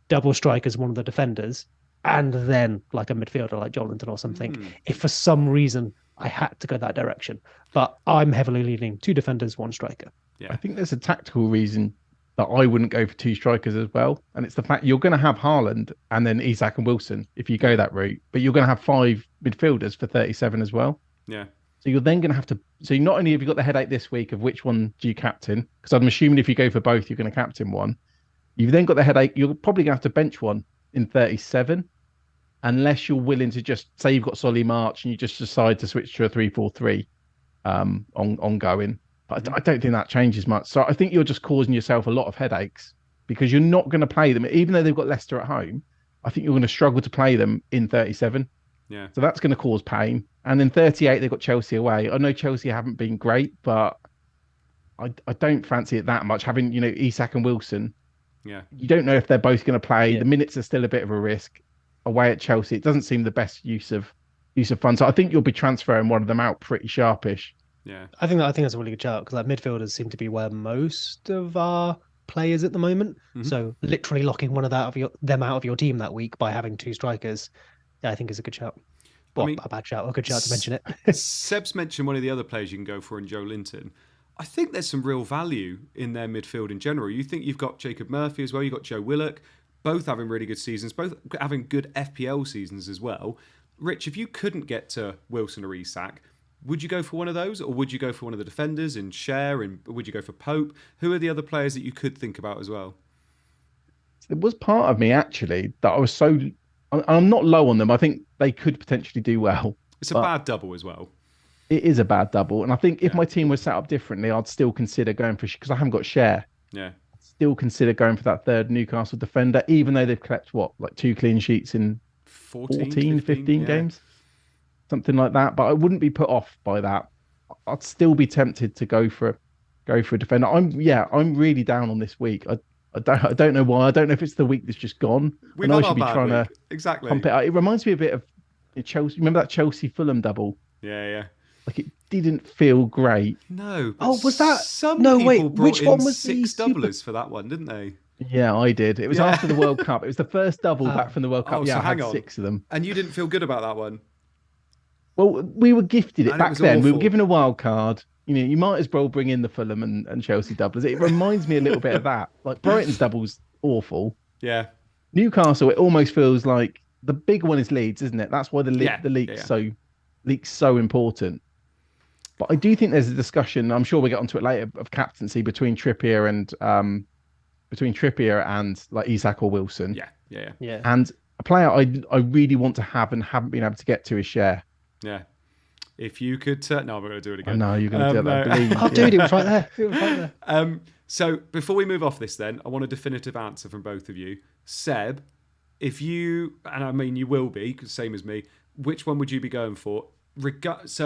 double strikers, one of the defenders, and then like a midfielder like Joelinton or something, if for some reason I had to go that direction. But I'm heavily leaning 2 defenders, 1 striker. Yeah, I think there's a tactical reason that I wouldn't go for 2 strikers as well. And it's the fact you're going to have Haaland and then Isak and Wilson if you go that route, but you're going to have 5 midfielders for 37 as well. Yeah. So you're then going to have to. So not only have you got the headache this week of which one do you captain, because I'm assuming if you go for both, you're going to captain one. You've then got the headache. You're probably going to have to bench one in 37, unless you're willing to just say you've got Solly March and you just decide to switch to a 3-4-3 ongoing. But I don't think that changes much. So I think you're just causing yourself a lot of headaches because you're not going to play them, even though they've got Leicester at home. I think you're going to struggle to play them in 37. Yeah. So that's going to cause pain. And then 38, they've got Chelsea away. I know Chelsea haven't been great, but I don't fancy it that much. Having, Isak and Wilson, you don't know if they're both going to play. Yeah. The minutes are still a bit of a risk. Away at Chelsea, it doesn't seem the best use of funds. So I think you'll be transferring one of them out pretty sharpish. Yeah, I think that's a really good shout because midfielders seem to be where most of our players at the moment. Mm-hmm. So literally locking one of them out of your team that week by having two strikers, I think is a good shout. Well, a bad shout, a good shout to mention it. Seb's mentioned one of the other players you can go for in Joe Linton. I think there's some real value in their midfield in general. You think you've got Jacob Murphy as well. You've got Joe Willock, both having really good seasons, both having good FPL seasons as well. Rich, if you couldn't get to Wilson or Isak, would you go for one of those, or would you go for one of the defenders in Cher, and would you go for Pope? Who are the other players that you could think about as well? It was part of me actually that I was I'm not low on them. I think they could potentially do well. It's a bad double as well. It is a bad double, and I think if my team was set up differently, I'd still consider going for, because I haven't got Cher. Yeah. Still consider going for that third Newcastle defender, even though they've kept like 2 clean sheets in 15 games, something like that. But I wouldn't be put off by that. I'd still be tempted to go for a defender. I'm really down on this week. I don't know why. I don't know if it's the week that's just gone. We've had our bad week. Exactly. Pump it reminds me a bit of Chelsea. Remember that Chelsea Fulham double? Yeah. Like it didn't feel great. No. Was that? Some people brought which one in was 6 doublers for that one, didn't they? Yeah, I did. It was after the World Cup. It was the first double back from the World Cup. So I had 6 of them. And you didn't feel good about that one? Well, we were gifted it back then. Awful. We were given a wild card. You might as well bring in the Fulham and Chelsea doublers. It reminds me a little bit of that. Like Brighton's double's awful. Yeah. Newcastle, it almost feels like the big one is Leeds, isn't it? That's why the league's so important. But I do think there's a discussion. I'm sure we'll get onto it later of captaincy between Trippier and like Isak or Wilson. Yeah. And a player I really want to have and haven't been able to get to is Cher. Yeah. If you could, no, I'm not going to do it again. No, you're going to do that. Oh, dude, it was right there. So before we move off this, then I want a definitive answer from both of you. Seb, if you, and I mean you will be, same as me. Which one would you be going for? Regardless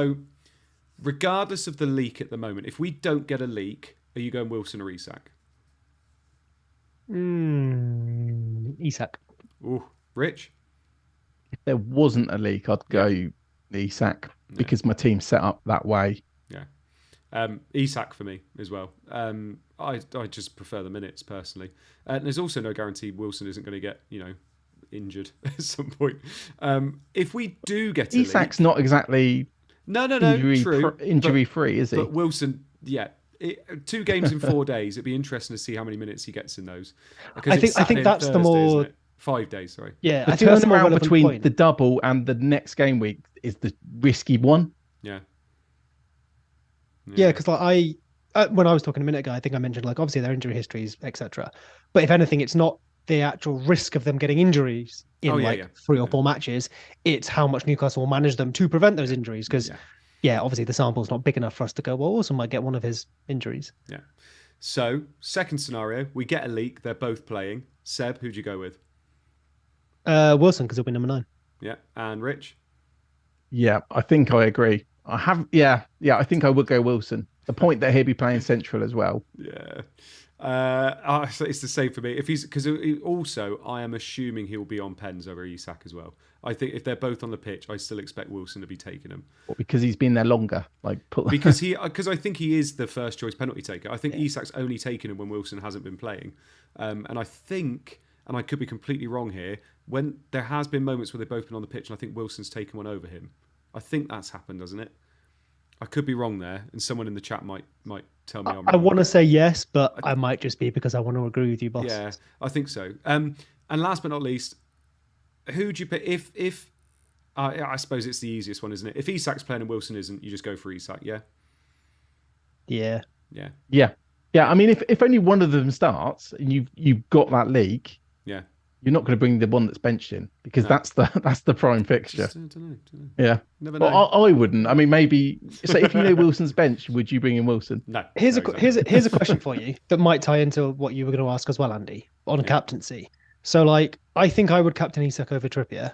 of the leak at the moment, if we don't get a leak, are you going Wilson or Isak? Isak. Ooh, Rich? If there wasn't a leak, I'd go Isak because my team's set up that way. Yeah. Isak for me as well. I just prefer the minutes personally. And there's also no guarantee Wilson isn't going to get, injured at some point. If we do get a leak... Isak's not exactly... No, injury free, is he? But Wilson, 2 games in 4 days. It'd be interesting to see how many minutes he gets in those. I think that's Thursday, the more 5 days. Sorry. Yeah, the turnaround between the double and the next game week is the risky one. Yeah. Yeah, because when I was talking a minute ago, I think I mentioned obviously their injury histories, etc. But if anything, it's not the actual risk of them getting injuries in 3 or 4 matches. It's how much Newcastle will manage them to prevent those injuries. Because, obviously the sample's not big enough for us to go, well, Wilson might get one of his injuries. Yeah. So, second scenario, we get a leak. They're both playing. Seb, who'd you go with? Wilson, because he'll be number 9. Yeah. And Rich? Yeah, I think I agree. I think I would go Wilson. The point that he'll be playing central as well. Yeah. It's the same for me. If he's because also I am assuming he'll be on pens over Isak as well. I think if they're both on the pitch, I still expect Wilson to be taking them. Because he's been there longer, because I think he is the first choice penalty taker. I think Isak's only taken him when Wilson hasn't been playing, and I think, and I could be completely wrong here, when there has been moments where they've both been on the pitch, and I think Wilson's taken one over him. I think that's happened, doesn't it? I could be wrong there, and someone in the chat might tell me I'm wrong. I want to say yes, but I might just be because I want to agree with you, boss. Yeah, I think so. And last but not least, who'd you pick? If I suppose it's the easiest one, isn't it? If Isak's playing and Wilson isn't, you just go for Isak, yeah? Yeah. Yeah. Yeah. Yeah. I mean, if only one of them starts and you've got that league, Yeah. you're not going to bring the one that's benched in because No. that's the prime fixture. Just, don't know. Yeah. Never know. Well, I wouldn't. I mean, maybe. So if you know Wilson's bench, would you bring in Wilson? No. Here's no, here's a question for you that might tie into what you were going to ask as well, Andy, on captaincy. So, like, I think I would captain Isak over Trippier,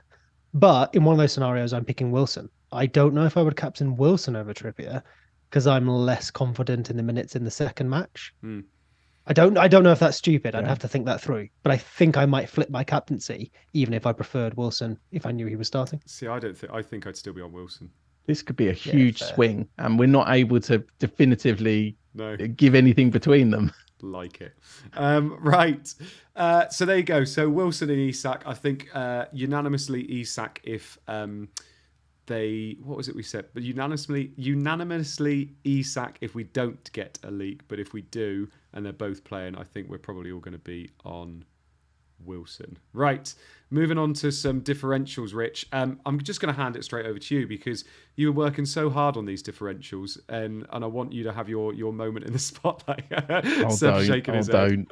but in one of those scenarios, I'm picking Wilson. I don't know if I would captain Wilson over Trippier because I'm less confident in the minutes in the second match. I don't know if that's stupid. I'd have to think that through. But I think I might flip my captaincy, even if I preferred Wilson, if I knew he was starting. See, I think I'd still be on Wilson. This could be a huge swing, and we're not able to definitively give anything between them. Like it. Right. So there you go. So Wilson and Isak, I think unanimously Isak if what was it we said? But unanimously Isak if we don't get a leak, but if we do and they're both playing, I think we're probably all going to be on Wilson. Right. Moving on to some differentials, Rich. I'm just going to hand it straight over to you because you were working so hard on these differentials, and I want you to have your moment in the spotlight. Seb shaking his head.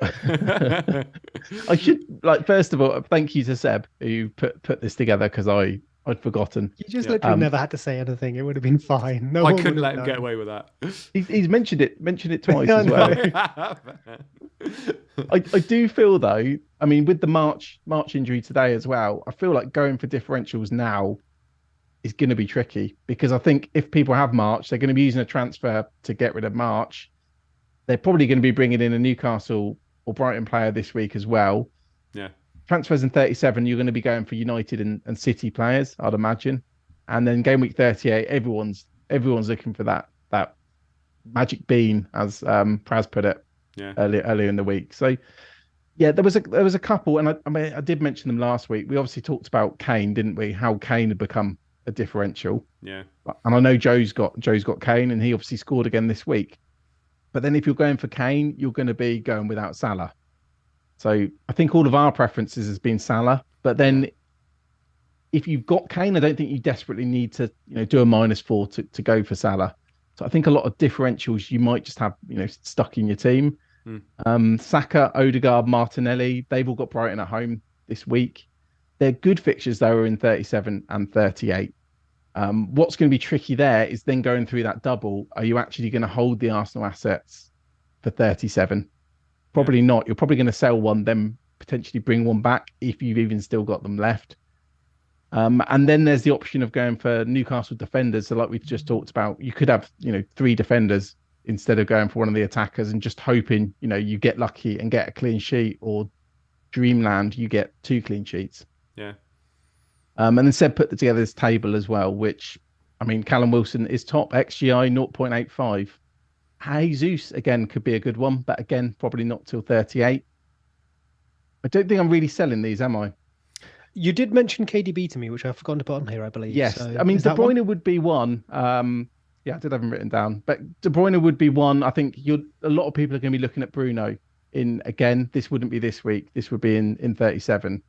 I should first of all thank you to Seb who put this together because I'd forgotten. You just literally never had to say anything. It would have been fine. No, I couldn't let him get away with that. He's mentioned it twice as well. I do feel though, I mean, with the March injury today as well, I feel like going for differentials now is going to be tricky because I think if people have March, they're going to be using a transfer to get rid of March. They're probably going to be bringing in a Newcastle or Brighton player this week as well. Yeah. Transfers in 37, you're going to be going for United and City players, I'd imagine. And then game week 38, everyone's looking for that magic bean, as Praz put it earlier in the week. So yeah, there was a couple, and I did mention them last week. We obviously talked about Kane, didn't we? How Kane had become a differential. Yeah. And I know Joe's got Kane, and he obviously scored again this week. But then if you're going for Kane, you're going to be going without Salah. So I think all of our preferences has been Salah. But then if you've got Kane, I don't think you desperately need to do a -4 to go for Salah. So I think a lot of differentials you might just have stuck in your team. Saka, Odegaard, Martinelli, they've all got Brighton at home this week. They're good fixtures though in 37 and 38. What's going to be tricky there is then going through that double. Are you actually going to hold the Arsenal assets for 37? Probably not. You're probably going to sell one, then potentially bring one back if you've even still got them left. And then there's the option of going for Newcastle defenders. So like we just talked about, you could have 3 defenders instead of going for one of the attackers and just hoping you get lucky and get a clean sheet, or Dreamland you get 2 clean sheets. Yeah. And then Seb put together this table as well, which, I mean, Callum Wilson is top, XGI 0.85. Jesus, again, could be a good one, but again, probably not till 38. I don't think I'm really selling these, am I? You did mention KDB to me, which I've forgotten to put on here, I believe. Yes. So I mean, De Bruyne would be one. Yeah, I did have them written down. But De Bruyne would be one. I think a lot of people are going to be looking at Bruno again, this wouldn't be this week. This would be in 37.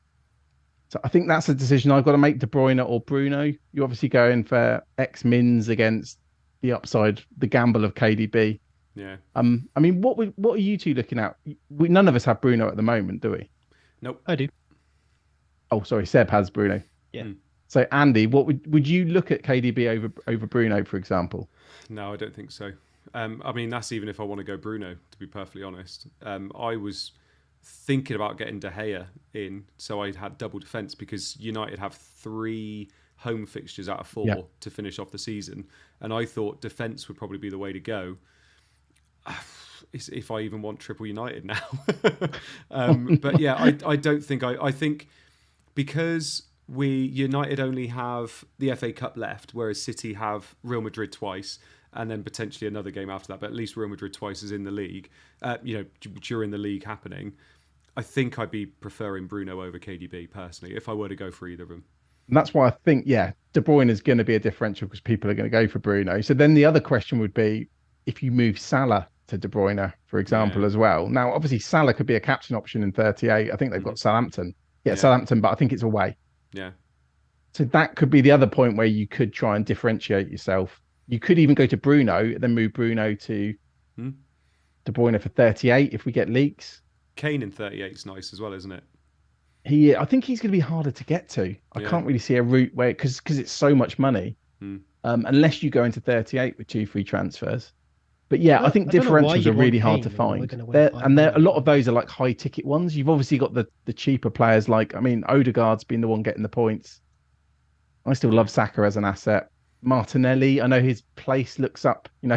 So I think that's a decision I've got to make, De Bruyne or Bruno. You're obviously going for X-Mins against the upside, the gamble of KDB. Yeah. I mean, what are you two looking at? None of us have Bruno at the moment, do we? Nope. I do. Oh, sorry, Seb has Bruno. Yeah. So Andy, what would you look at KDB over Bruno, for example? No, I don't think so. I mean, that's even if I want to go Bruno, to be perfectly honest. I was thinking about getting De Gea in, so I had double defence because United have 3 home fixtures out of 4 to finish off the season, and I thought defence would probably be the way to go. If I even want triple United now. But yeah, I don't think I think because United only have the FA Cup left, whereas City have Real Madrid twice and then potentially another game after that, but at least Real Madrid twice is in the league, during the league happening. I think I'd be preferring Bruno over KDB personally if I were to go for either of them. And that's why I think, De Bruyne is going to be a differential because people are going to go for Bruno. So then the other question would be if you move Salah to De Bruyne, for example, as well. Now, obviously, Salah could be a captain option in 38. I think they've got Southampton. Southampton, but I think it's away. Yeah. So that could be the other point where you could try and differentiate yourself. You could even go to Bruno, then move Bruno to De Bruyne for 38 if we get leaks. Kane in 38 is nice as well, isn't it? I think he's going to be harder to get to. I Yeah. can't really see a route where, because it's so much money, unless you go into 38 with 2 free transfers. But yeah, I think don't know why differentials you'd are really want hard to Kane when we're find. gonna win 5-1. And a lot of those are like high ticket ones. You've obviously got the cheaper players like, I mean, Odegaard's been the one getting the points. I still love Saka as an asset. Martinelli, I know his place looks up. You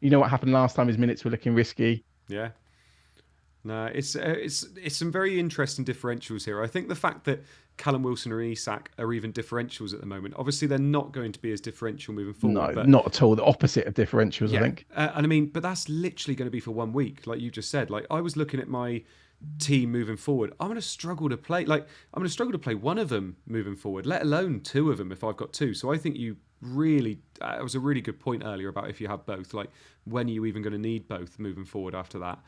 know what happened last time? His minutes were looking risky. Yeah. No, it's some very interesting differentials here. I think the fact that Callum Wilson and Isak are even differentials at the moment. Obviously, they're not going to be as differential moving forward. No, but not at all. The opposite of differentials, yeah. I think. And I mean, but that's literally going to be for 1 week, like you just said. Like I was looking at my team moving forward. I'm going to struggle to play. Like I'm going to struggle to play one of them moving forward, let alone 2 of them if I've got 2. So I think you really, it was a really good point earlier about if you have both. Like when are you even going to need both moving forward after that?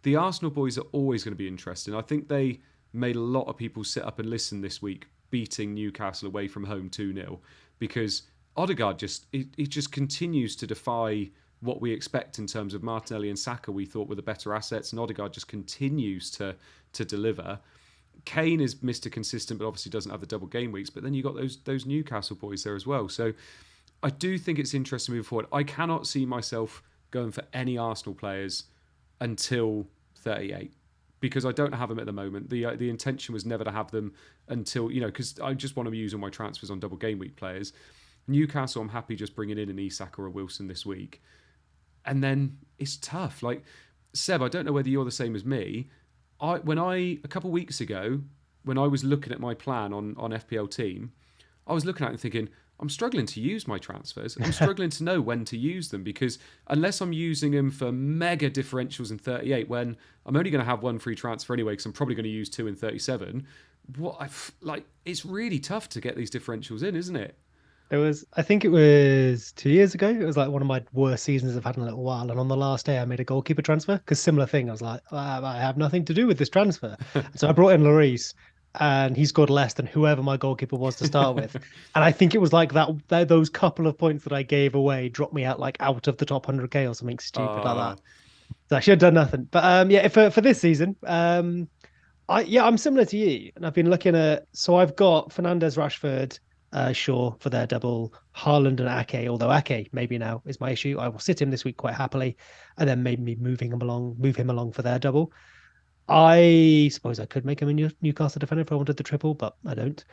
The Arsenal boys are always going to be interesting. I think they made a lot of people sit up and listen this week, beating Newcastle away from home 2-0, because Odegaard just continues to defy what we expect in terms of Martinelli and Saka. We thought were the better assets, and Odegaard just continues to deliver. Kane is Mr. Consistent, but obviously doesn't have the double game weeks. But then you got those Newcastle boys there as well. So I do think it's interesting moving forward. I cannot see myself going for any Arsenal players until 38, because I don't have them at the moment. The intention was never to have them until, because I just want to use all my transfers on double game week players. Newcastle, I'm happy just bringing in an Isak or a Wilson this week. And then it's tough. Like, Seb, I don't know whether you're the same as me. A couple of weeks ago, when I was looking at my plan on FPL team, I was looking at it and thinking, I'm struggling to use my transfers. I'm struggling to know when to use them, because unless I'm using them for mega differentials in 38, when I'm only going to have 1 free transfer anyway, because I'm probably going to use 2 in 37, it's really tough to get these differentials in, isn't it? I think it was 2 years ago. It was like one of my worst seasons I've had in a little while. And on the last day, I made a goalkeeper transfer because similar thing. I was like, I have nothing to do with this transfer. So I brought in Lloris, and he scored less than whoever my goalkeeper was to start with. And I think it was like that. Those couple of points that I gave away dropped me out of the top 100k or something stupid like that. So I should have done nothing. But yeah, for this season, I'm similar to you, and I've been looking at. So I've got Fernandes, Rashford, Shaw for their double, Haaland and Ake, although Ake maybe now is my issue. I will sit him this week quite happily, and then maybe move him along for their double. I suppose I could make him a Newcastle defender if I wanted the triple, but I don't.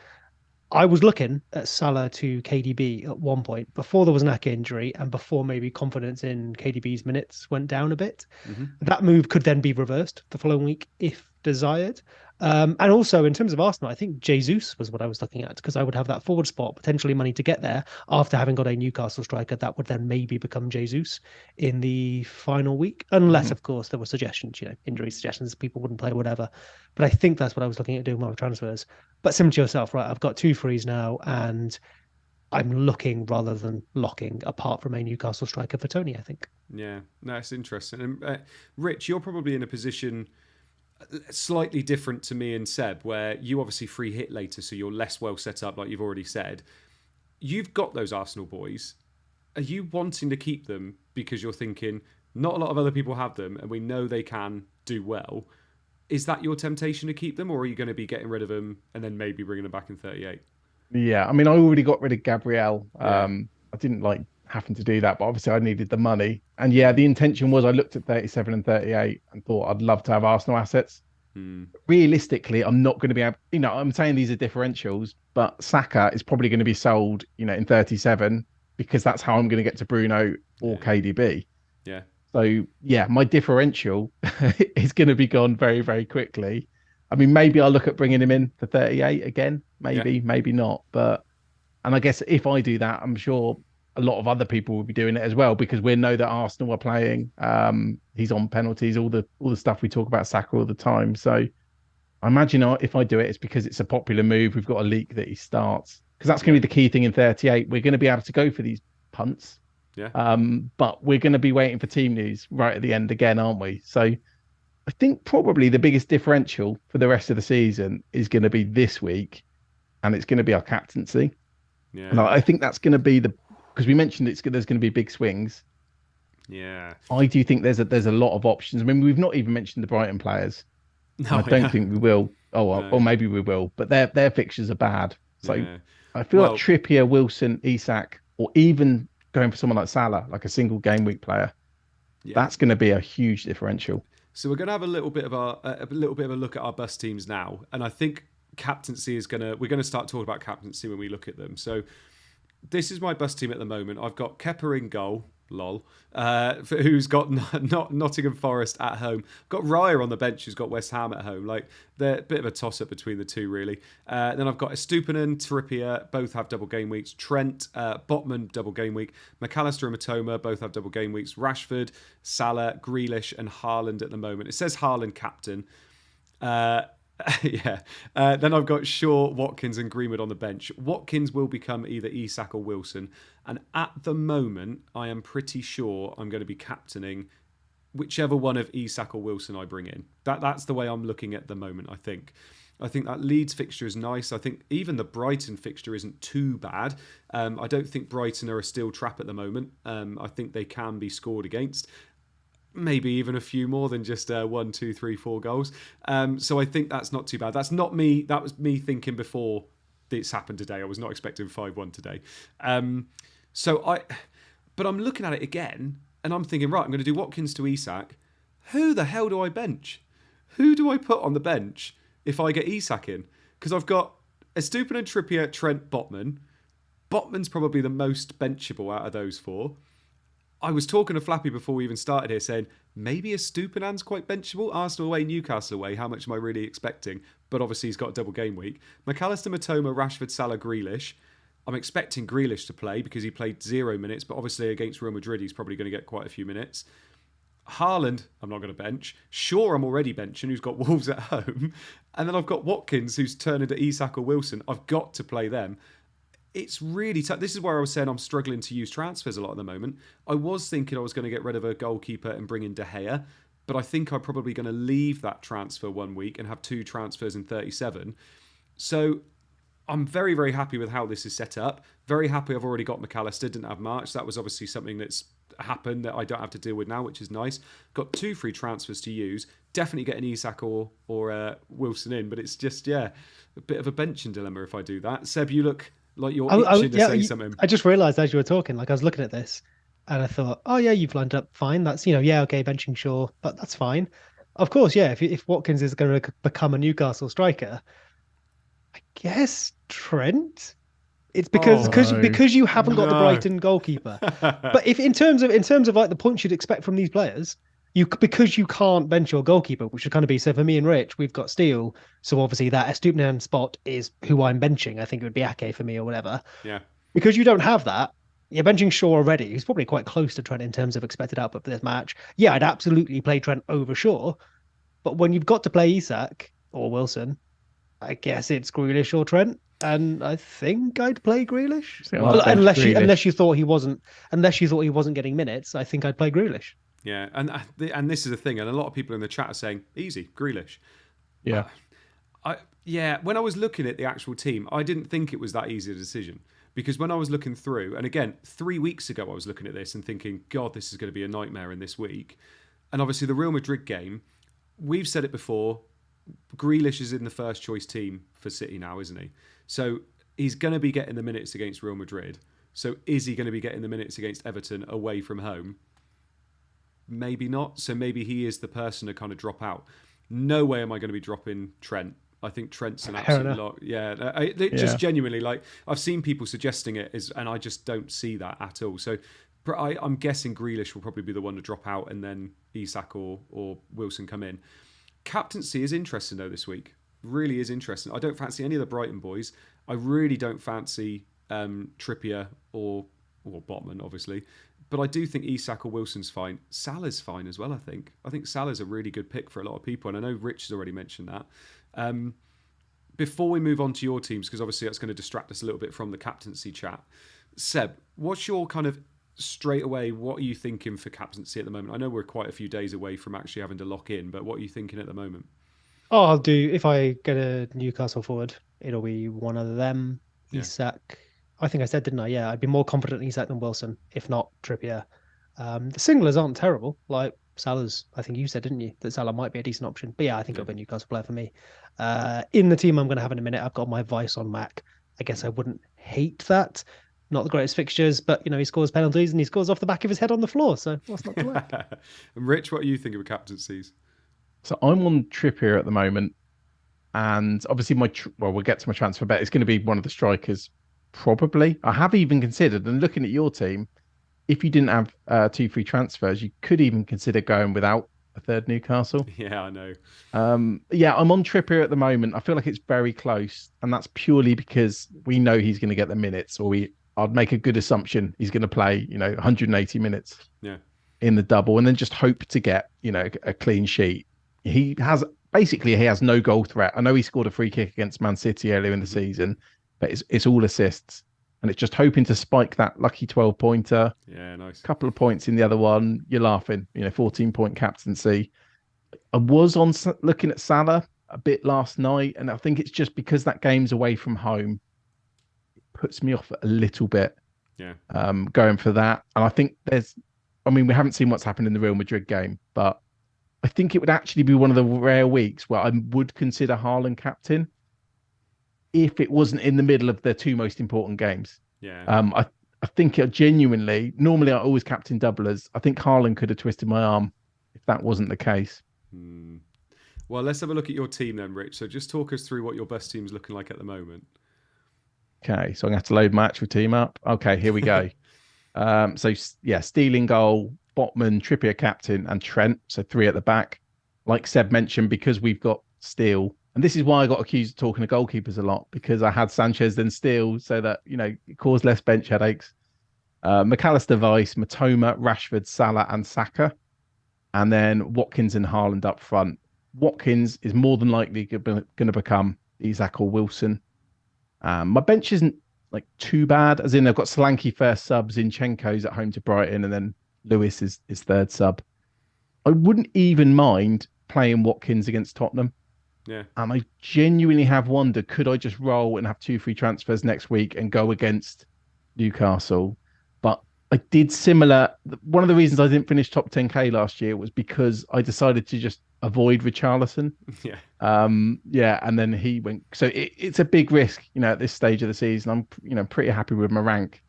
I was looking at Salah to KDB at one point before there was an Ake injury and before maybe confidence in KDB's minutes went down a bit. Mm-hmm. That move could then be reversed the following week if desired. And also in terms of Arsenal, I think Jesus was what I was looking at, because I would have that forward spot, potentially money to get there after having got a Newcastle striker that would then maybe become Jesus in the final week, unless of course there were suggestions, injury suggestions, people wouldn't play, whatever. But I think that's what I was looking at doing with my transfers. But similar to yourself, right? I've got 2 frees now, and I'm looking rather than locking, apart from a Newcastle striker for Tony, I think. Yeah, no, it's interesting. And Rich, you're probably in a position slightly different to me and Seb, where you obviously free hit later, so you're less well set up, like you've already said. You've got those Arsenal boys. Are you wanting to keep them because you're thinking not a lot of other people have them and we know they can do well? Is that your temptation to keep them, or are you going to be getting rid of them and then maybe bringing them back in 38? Yeah, I mean, I already got rid of Gabriel. Yeah. I didn't like having to do that, but obviously I needed the money. And yeah, the intention was I looked at 37 and 38 and thought I'd love to have Arsenal assets. Realistically, I'm not going to be able, I'm saying these are differentials, but Saka is probably going to be sold, in 37, because that's how I'm going to get to Bruno or KDB. Yeah. So yeah, my differential is going to be gone very, very quickly. I mean, maybe I'll look at bringing him in for 38 again. Maybe not. And I guess if I do that, I'm sure a lot of other people will be doing it as well, because we know that Arsenal are playing. He's on penalties, all the stuff we talk about Saka all the time. So I imagine if I do it, it's because it's a popular move. We've got a leak that he starts, because that's going to be the key thing in 38. We're going to be able to go for these punts. Yeah. But we're going to be waiting for team news right at the end again, aren't we? So I think probably the biggest differential for the rest of the season is going to be this week. and it's going to be our captaincy. Yeah. And I think that's going to be because we mentioned there's going to be big swings. Yeah. I do think there's a lot of options. I mean, we've not even mentioned the Brighton players. No, I don't think we will. Oh, No. or maybe we will, but their fixtures are bad. So Yeah. I feel like Trippier, Wilson, Isak, or even going for someone like Salah, like a single game week player, that's going to be a huge differential. So we're going to have a little bit of a look at our bus teams now, and I think captaincy we're going to start talking about captaincy when we look at them. So this is my bus team at the moment. I've got Kepa in goal. Lol. Who's got Nottingham Forest at home. Got Raya on the bench who's got West Ham at home. Like, they're a bit of a toss-up between the two, really. Then I've got Estupinan, Trippier, both have double game weeks. Trent, Botman, double game week. McAllister and Matoma, both have double game weeks. Rashford, Salah, Grealish and Haaland at the moment. It says Haaland captain. Yeah. Then I've got Shaw, Watkins and Greenwood on the bench. Watkins will become either Isak or Wilson. And at the moment, I am pretty sure I'm going to be captaining whichever one of Isak or Wilson I bring in. That's the way I'm looking at the moment, I think. I think that Leeds fixture is nice. I think even the Brighton fixture isn't too bad. I don't think Brighton are a steel trap at the moment. I think they can be scored against. Maybe even a few more than just 1, 2, 3, 4 goals. So I think that's not too bad. That's not me. That was me thinking before this happened today. I was not expecting 5-1 today. But I'm looking at it again and I'm thinking, right, I'm going to do Watkins to Isak. Who the hell do I bench? Who do I put on the bench if I get Isak in? Because I've got Estupinan, Trippier, Trent, Botman. Botman's probably the most benchable out of those four. I was talking to Flappy before we even started here saying, maybe Estupinan's quite benchable. Arsenal away, Newcastle away. How much am I really expecting? But obviously he's got a double game week. McAllister, Matoma, Rashford, Salah, Grealish. I'm expecting Grealish to play because he played 0 minutes, but obviously against Real Madrid, he's probably going to get quite a few minutes. Haaland, I'm not going to bench. Shaw, I'm already benching, who's got Wolves at home. And then I've got Watkins, who's turned into Isak or Wilson. I've got to play them. It's really tough. This is where I was saying I'm struggling to use transfers a lot at the moment. I was thinking I was going to get rid of a goalkeeper and bring in De Gea, but I think I'm probably going to leave that transfer 1 week and have 2 transfers in 37. So I'm very, very happy with how this is set up. Very happy I've already got McAllister, didn't have March. That was obviously something that's happened that I don't have to deal with now, which is nice. Got 2 free transfers to use. Definitely getting Isak or Wilson in, but it's just, a bit of a benching dilemma if I do that. Seb, you look like you're itching to say something. I just realised as you were talking, like I was looking at this and I thought, oh yeah, you've lined up fine. That's, okay, benching Shaw, but that's fine. Of course, yeah, if Watkins is going to become a Newcastle striker, I guess Trent. It's because you haven't got the Brighton goalkeeper. But if in terms of like the points you'd expect from these players, because you can't bench your goalkeeper, which would kind of be, so for me and Rich, we've got Steele. So obviously that Estupinan spot is who I'm benching. I think it would be Ake for me or whatever. Yeah. Because you don't have that, you're benching Shaw already. He's probably quite close to Trent in terms of expected output for this match. Yeah, I'd absolutely play Trent over Shaw. But when you've got to play Isak or Wilson, I guess it's Grealish or Trent. And I think I'd play Grealish. Unless you thought he wasn't getting minutes, I think I'd play Grealish. Yeah, and this is the thing, and a lot of people in the chat are saying, easy, Grealish. Yeah. When I was looking at the actual team, I didn't think it was that easy a decision. Because when I was looking through, and again, 3 weeks ago I was looking at this and thinking, God, this is going to be a nightmare in this week. And obviously the Real Madrid game, we've said it before, Grealish is in the first choice team for City now, isn't he? So he's going to be getting the minutes against Real Madrid. So is he going to be getting the minutes against Everton away from home? Maybe not. So maybe he is the person to kind of drop out. No way am I going to be dropping Trent. I think Trent's an absolute lot. Yeah, just genuinely, like I've seen people suggesting it, and I just don't see that at all. So I'm guessing Grealish will probably be the one to drop out, and then Isak or Wilson come in. Captaincy is interesting though this week. Really is interesting. I don't fancy any of the Brighton boys. I really don't fancy Trippier or Botman, obviously. But I do think Isak or Wilson's fine. Salah's fine as well, I think. I think Salah's a really good pick for a lot of people. And I know Rich has already mentioned that. Before we move on to your teams, because obviously that's going to distract us a little bit from the captaincy chat. Seb, what's your kind of straight away, what are you thinking for captaincy at the moment? I know we're quite a few days away from actually having to lock in, but what are you thinking at the moment? Oh, I'll do, if I get a Newcastle forward, it'll be one of them. Yeah. Isak. I think I said, didn't I? Yeah, I'd be more confident in Isak than Wilson, if not Trippier. The singlers aren't terrible. Like Salah's, I think you said, didn't you, that Salah might be a decent option. But yeah, I think it'll be a Newcastle player for me. In the team I'm going to have in a minute, I've got my vice on Mac. I guess I wouldn't hate that. Not the greatest fixtures, but he scores penalties and he scores off the back of his head on the floor. So what's not to like? And Rich, what are you thinking of captaincies? So I'm on Trippier at the moment, and obviously we'll get to my transfer bet. It's going to be one of the strikers, probably. I have even considered, and looking at your team, if you didn't have 2 free transfers, you could even consider going without a third Newcastle. Yeah, I know. Yeah, I'm on Trippier at the moment. I feel like it's very close, and that's purely because we know he's going to get the minutes, or I'd make a good assumption he's going to play, 180 minutes in the double, and then just hope to get, a clean sheet. He has no goal threat. I know he scored a free kick against Man City earlier in the season, but it's all assists. And it's just hoping to spike that lucky 12-pointer. Yeah, nice. Couple of points in the other one. You're laughing, 14-point captaincy. I was looking at Salah a bit last night, and I think it's just because that game's away from home. It puts me off a little bit. Yeah. Going for that. And I think we haven't seen what's happened in the Real Madrid game, but I think it would actually be one of the rare weeks where I would consider Haaland captain if it wasn't in the middle of their 2 most important games. Yeah. I think genuinely, normally I always captain doublers. I think Haaland could have twisted my arm if that wasn't the case. Well, let's have a look at your team then, Rich. So just talk us through what your best team's looking like at the moment. Okay, so I'm going to have to load my actual team up. Okay, here we go. Steele in goal, Botman, Trippier captain, and Trent. So 3 at the back. Like Seb mentioned, because we've got Steele, and this is why I got accused of talking to goalkeepers a lot, because I had Sanchez then Steele, so that, it caused less bench headaches. McAllister, Vice, Matoma, Rashford, Salah, and Saka. And then Watkins and Haaland up front. Watkins is more than likely going to become Isak or Wilson. My bench isn't too bad, as in I've got Solanke first sub, Zinchenko's at home to Brighton, and then Lewis is third sub. I wouldn't even mind playing Watkins against Tottenham. Yeah. And I genuinely have wondered, could I just roll and have 2 free transfers next week and go against Newcastle? But I did similar. One of the reasons I didn't finish top 10k last year was because I decided to just avoid Richarlison. Yeah. And then he went. So it's a big risk, at this stage of the season. I'm, pretty happy with my rank.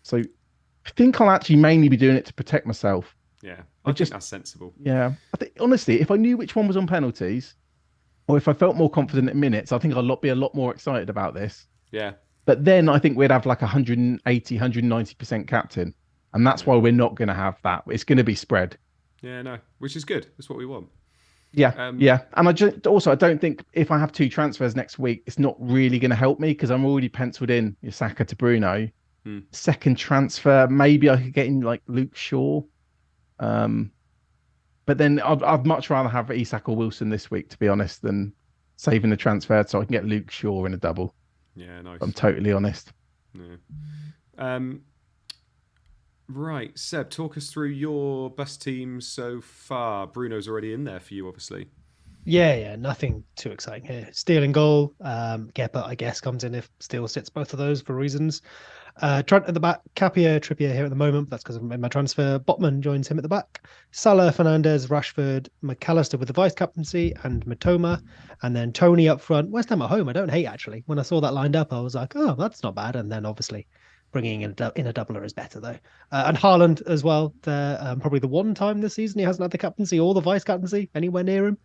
So I think I'll actually mainly be doing it to protect myself. Yeah, I think that's sensible. Yeah, I think honestly, if I knew which one was on penalties, or if I felt more confident in minutes, I think I'd be a lot more excited about this. Yeah. But then I think we'd have 180, 190% captain. And that's why we're not going to have that. It's going to be spread. Yeah, no, which is good. That's what we want. Yeah, yeah. And I don't think if I have 2 transfers next week, it's not really going to help me because I'm already penciled in Saka to Bruno. Second transfer, maybe I could get in Luke Shaw. But then I'd much rather have Isak or Wilson this week, to be honest, than saving the transfer so I can get Luke Shaw in a double. Yeah, nice. I'm totally honest. Yeah. Right, Seb, talk us through your best team so far. Bruno's already in there for you, obviously. Yeah, nothing too exciting here. Steele in goal. Kepa, I guess, comes in if Steele sits both of those for reasons. Trent at the back, Trippier here at the moment. That's because I've made my transfer. Botman joins him at the back. Salah, Fernandes, Rashford, McAllister with the vice captaincy, and Matoma. And then Tony up front. West Ham at home, I don't hate actually. When I saw that lined up, I was like, oh, that's not bad. And then obviously bringing in a doubler is better though. And Haaland as well. Probably the one time this season he hasn't had the captaincy or the vice captaincy anywhere near him.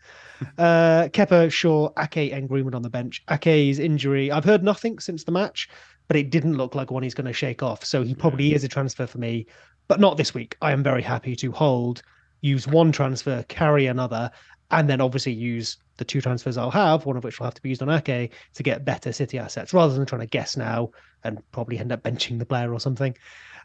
Kepa, Shaw, Ake, and Greenwood on the bench. Ake's injury, I've heard nothing since the match, but it didn't look like one he's going to shake off. So he probably is a transfer for me, but not this week. I am very happy to hold, use one transfer, carry another, and then obviously use the 2 transfers I'll have, one of which will have to be used on Ake, to get better City assets, rather than trying to guess now and probably end up benching the player or something.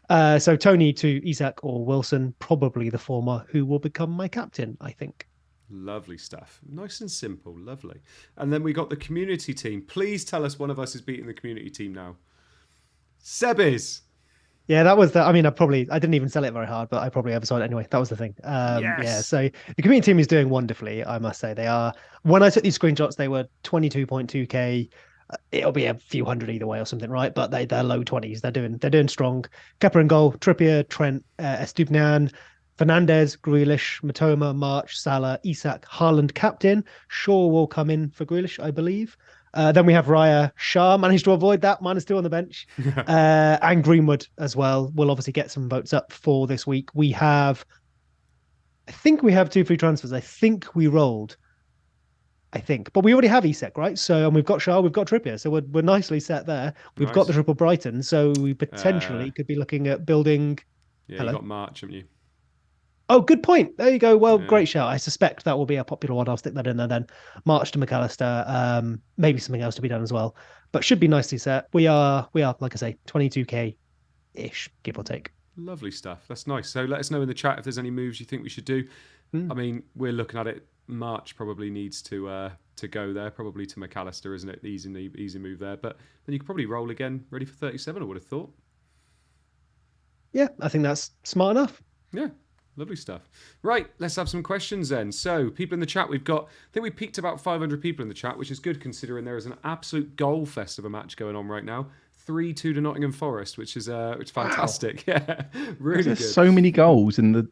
So Tony to Isak or Wilson, probably the former, who will become my captain, I think. Lovely stuff. Nice and simple. Lovely. And then we got the community team. Please tell us one of us is beating the community team now. Seb is. Yeah, that was I didn't even sell it very hard, but I probably oversold it anyway. That was the thing. Yes. Yeah, so the community team is doing wonderfully, I must say. They are. When I took these screenshots, they were 22.2k. It'll be a few hundred either way or something, right? But they're low 20s. They're doing strong. Kepa in goal, Trippier, Trent, Estupinian, Fernandez, Grealish, Matoma, March, Salah, Isak, Haaland captain. Shaw will come in for Grealish, I believe. Then we have Raya. Shah managed to avoid that, -2 on the bench. And Greenwood as well. We'll obviously get some votes up for this week. I think we have 2 free transfers. I think we rolled. But we already have Isak, right? So, and we've got Shaw, we've got Trippier, so we're nicely set there. We've got the triple Brighton, so we potentially could be looking at building. Yeah, you got March, haven't you? Oh, good point. There you go. Well, great shout. I suspect that will be a popular one. I'll stick that in there then. March to McAllister. Maybe something else to be done as well, but should be nicely set. We are like I say, 22k ish, give or take. Lovely stuff. That's nice. So let us know in the chat if there's any moves you think we should do. I mean, we're looking at it. March probably needs to go there, probably to McAllister, isn't it? Easy move there. But then you could probably roll again, ready for 37, I would have thought. Yeah, I think that's smart enough. Yeah, lovely stuff. Right, let's have some questions then. So, people in the chat, I think we peaked about 500 people in the chat, which is good considering there is an absolute goal fest of a match going on right now. 3-2 to Nottingham Forest, which is fantastic. Wow. Yeah, really good. There's so many goals in the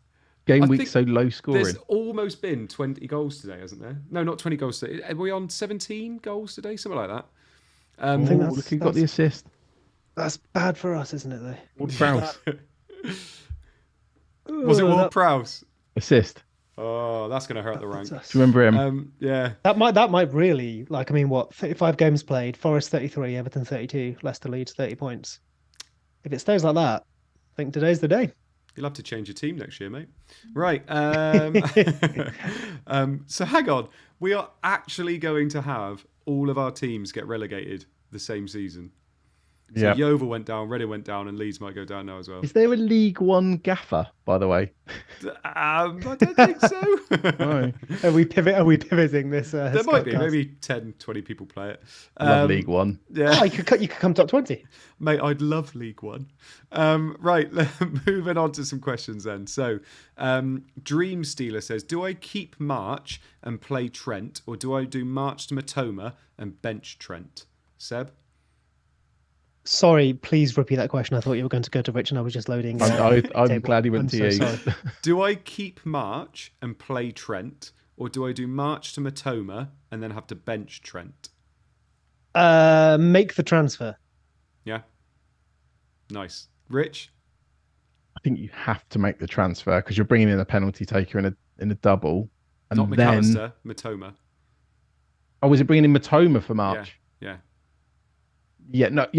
game week, so low scoring. There's almost been 20 goals today, hasn't there? No, not 20 goals today. Are we on 17 goals today? Something like that. I think look who got the assist. That's bad for us, isn't it, though? Ward-Prowse. Was it Ward-Prowse? Assist. Oh, that's going to hurt the rank. Do you remember him? Yeah. That might really, 35 games played, Forest 33, Everton 32, Leicester Leeds 30 points. If it stays like that, I think today's the day. You'll have to change your team next year, mate. Right. So hang on. We are actually going to have all of our teams get relegated the same season. So yeah. Yeovil went down, Reading went down, and Leeds might go down now as well. Is there a League One gaffer, by the way? I don't think so. No. Are we pivoting this? There might be. Maybe 10, 20 people play it. Love League One. Yeah. Oh, you could come top 20. Mate, I'd love League One. Right, moving on to some questions then. So, Dream Stealer says, do I keep March and play Trent, or do I do March to Matoma and bench Trent? Seb? Sorry, please repeat that question. I thought you were going to go to Rich and I was just loading. I'm glad he went to you. Sorry. Do I keep March and play Trent, or do I do March to Matoma and then have to bench Trent? Make the transfer. Yeah. Nice. Rich? I think you have to make the transfer because you're bringing in a penalty taker in a double. And not McAllister, Matoma. Oh, was it bringing in Matoma for March? Yeah.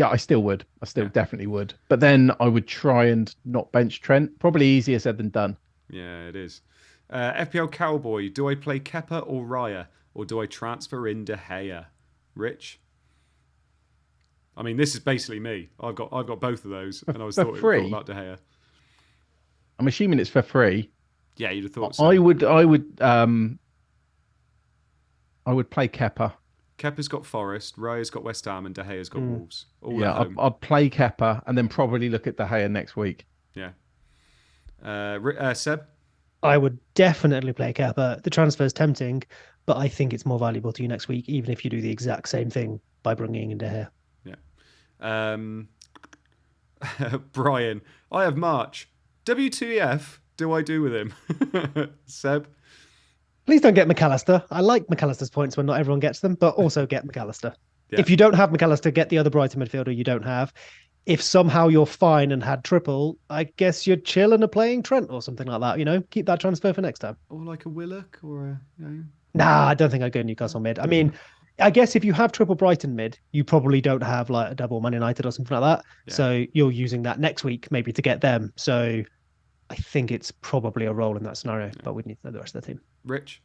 I still would. I still definitely would. But then I would try and not bench Trent. Probably easier said than done. Yeah, it is. FPL Cowboy, do I play Kepa or Raya, or do I transfer in De Gea? Rich? I mean, this is basically me. I've got both of those, and I was thought about De Gea. I'm assuming it's for free. Yeah, you'd have thought so. I would play Kepa. Kepa's got Forest, Raya's got West Ham, and De Gea's got Wolves. I'd play Kepa and then probably look at De Gea next week. Yeah. Seb? I would definitely play Kepa. The transfer is tempting, but I think it's more valuable to you next week, even if you do the exact same thing by bringing in De Gea. Yeah. Brian, I have March. WTF do I do with him? Seb? Please don't get McAllister. I like McAllister's points when not everyone gets them, but also get McAllister. Yeah. If you don't have McAllister, get the other Brighton midfielder you don't have. If somehow you're fine and had triple, I guess you're chill and are playing Trent or something like that. Keep that transfer for next time. Or like a Willock or a... Nah, I don't think I'd go Newcastle mid. I mean, I guess if you have triple Brighton mid, you probably don't have like a double Man United or something like that. Yeah. So you're using that next week maybe to get them. So I think it's probably a role in that scenario, but we'd need to know the rest of the team. Rich?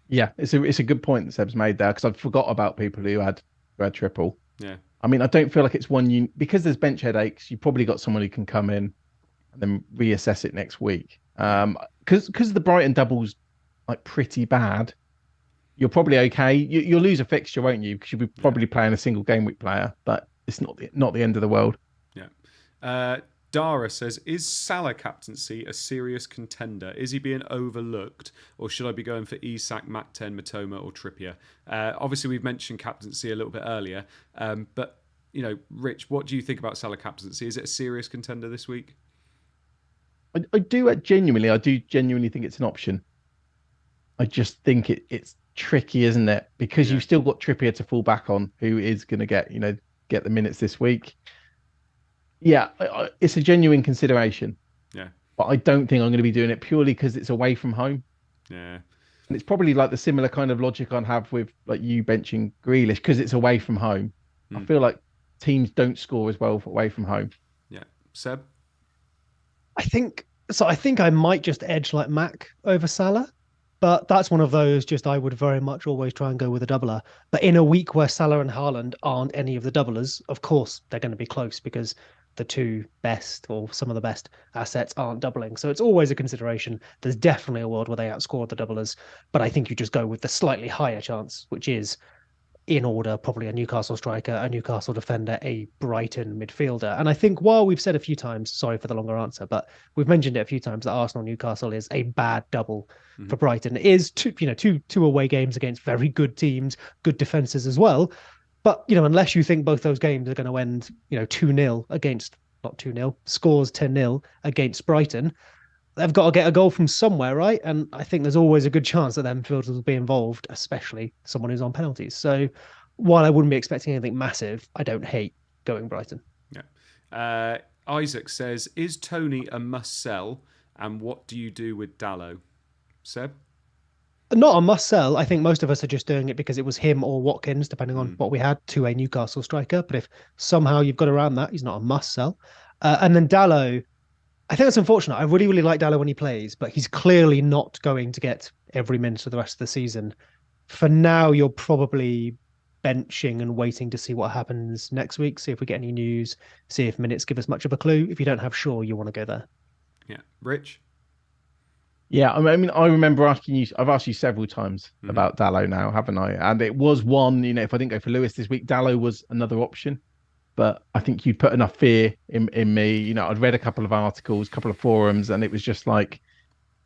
Yeah, it's a good point that Seb's made there because I forgot about people who had triple. Yeah. I mean, I don't feel like it's one because there's bench headaches. You probably got someone who can come in and then reassess it next week. Because the Brighton double's like pretty bad. You're probably okay. You'll lose a fixture, won't you? Because you'll be probably playing a single game week player, but it's not the end of the world. Yeah. Dara says, is Salah captaincy a serious contender? Is he being overlooked? Or should I be going for Isak, Mac10, Matoma or Trippier? Obviously, we've mentioned captaincy a little bit earlier. But, Rich, what do you think about Salah captaincy? Is it a serious contender this week? I do genuinely think it's an option. I just think it's tricky, isn't it? Because you've still got Trippier to fall back on, who is going to get the minutes this week. Yeah, it's a genuine consideration. Yeah. But I don't think I'm going to be doing it purely because it's away from home. Yeah. And it's probably like the similar kind of logic I'd have with like you benching Grealish because it's away from home. I feel like teams don't score as well away from home. Yeah. Seb? I think I might just edge like Mac over Salah. But that's one of those I would very much always try and go with a doubler. But in a week where Salah and Haaland aren't any of the doublers, of course, they're going to be close because the two best or some of the best assets aren't doubling. So it's always a consideration. There's definitely a world where they outscore the doublers. But I think you just go with the slightly higher chance, which is in order, probably a Newcastle striker, a Newcastle defender, a Brighton midfielder. And I think while we've said a few times, sorry for the longer answer, but we've mentioned it a few times that Arsenal-Newcastle is a bad double for Brighton. It is two away games against very good teams, good defenses as well. But, unless you think both those games are going to end, 2-0 against, not 2-0, scores 10-0 against Brighton, they've got to get a goal from somewhere, right? And I think there's always a good chance that them midfielders will be involved, especially someone who's on penalties. So while I wouldn't be expecting anything massive, I don't hate going Brighton. Yeah. Isaac says, is Tony a must sell? And what do you do with Dalot? Seb? Not a must sell. I think most of us are just doing it because it was him or Watkins, depending on what we had, to a Newcastle striker. But if somehow you've got around that, he's not a must sell. And then Dalot, I think that's unfortunate. I really, really like Dalot when he plays, but he's clearly not going to get every minute of the rest of the season. For now, you're probably benching and waiting to see what happens next week, see if we get any news, see if minutes give us much of a clue. If you don't have Shaw, you want to go there. Yeah. Rich? Yeah, I mean, I remember asking you, I've asked you several times about Dalot now, haven't I? And it was one, if I didn't go for Lewis this week, Dalot was another option. But I think you'd put enough fear in me. I'd read a couple of articles, a couple of forums, and it was just like,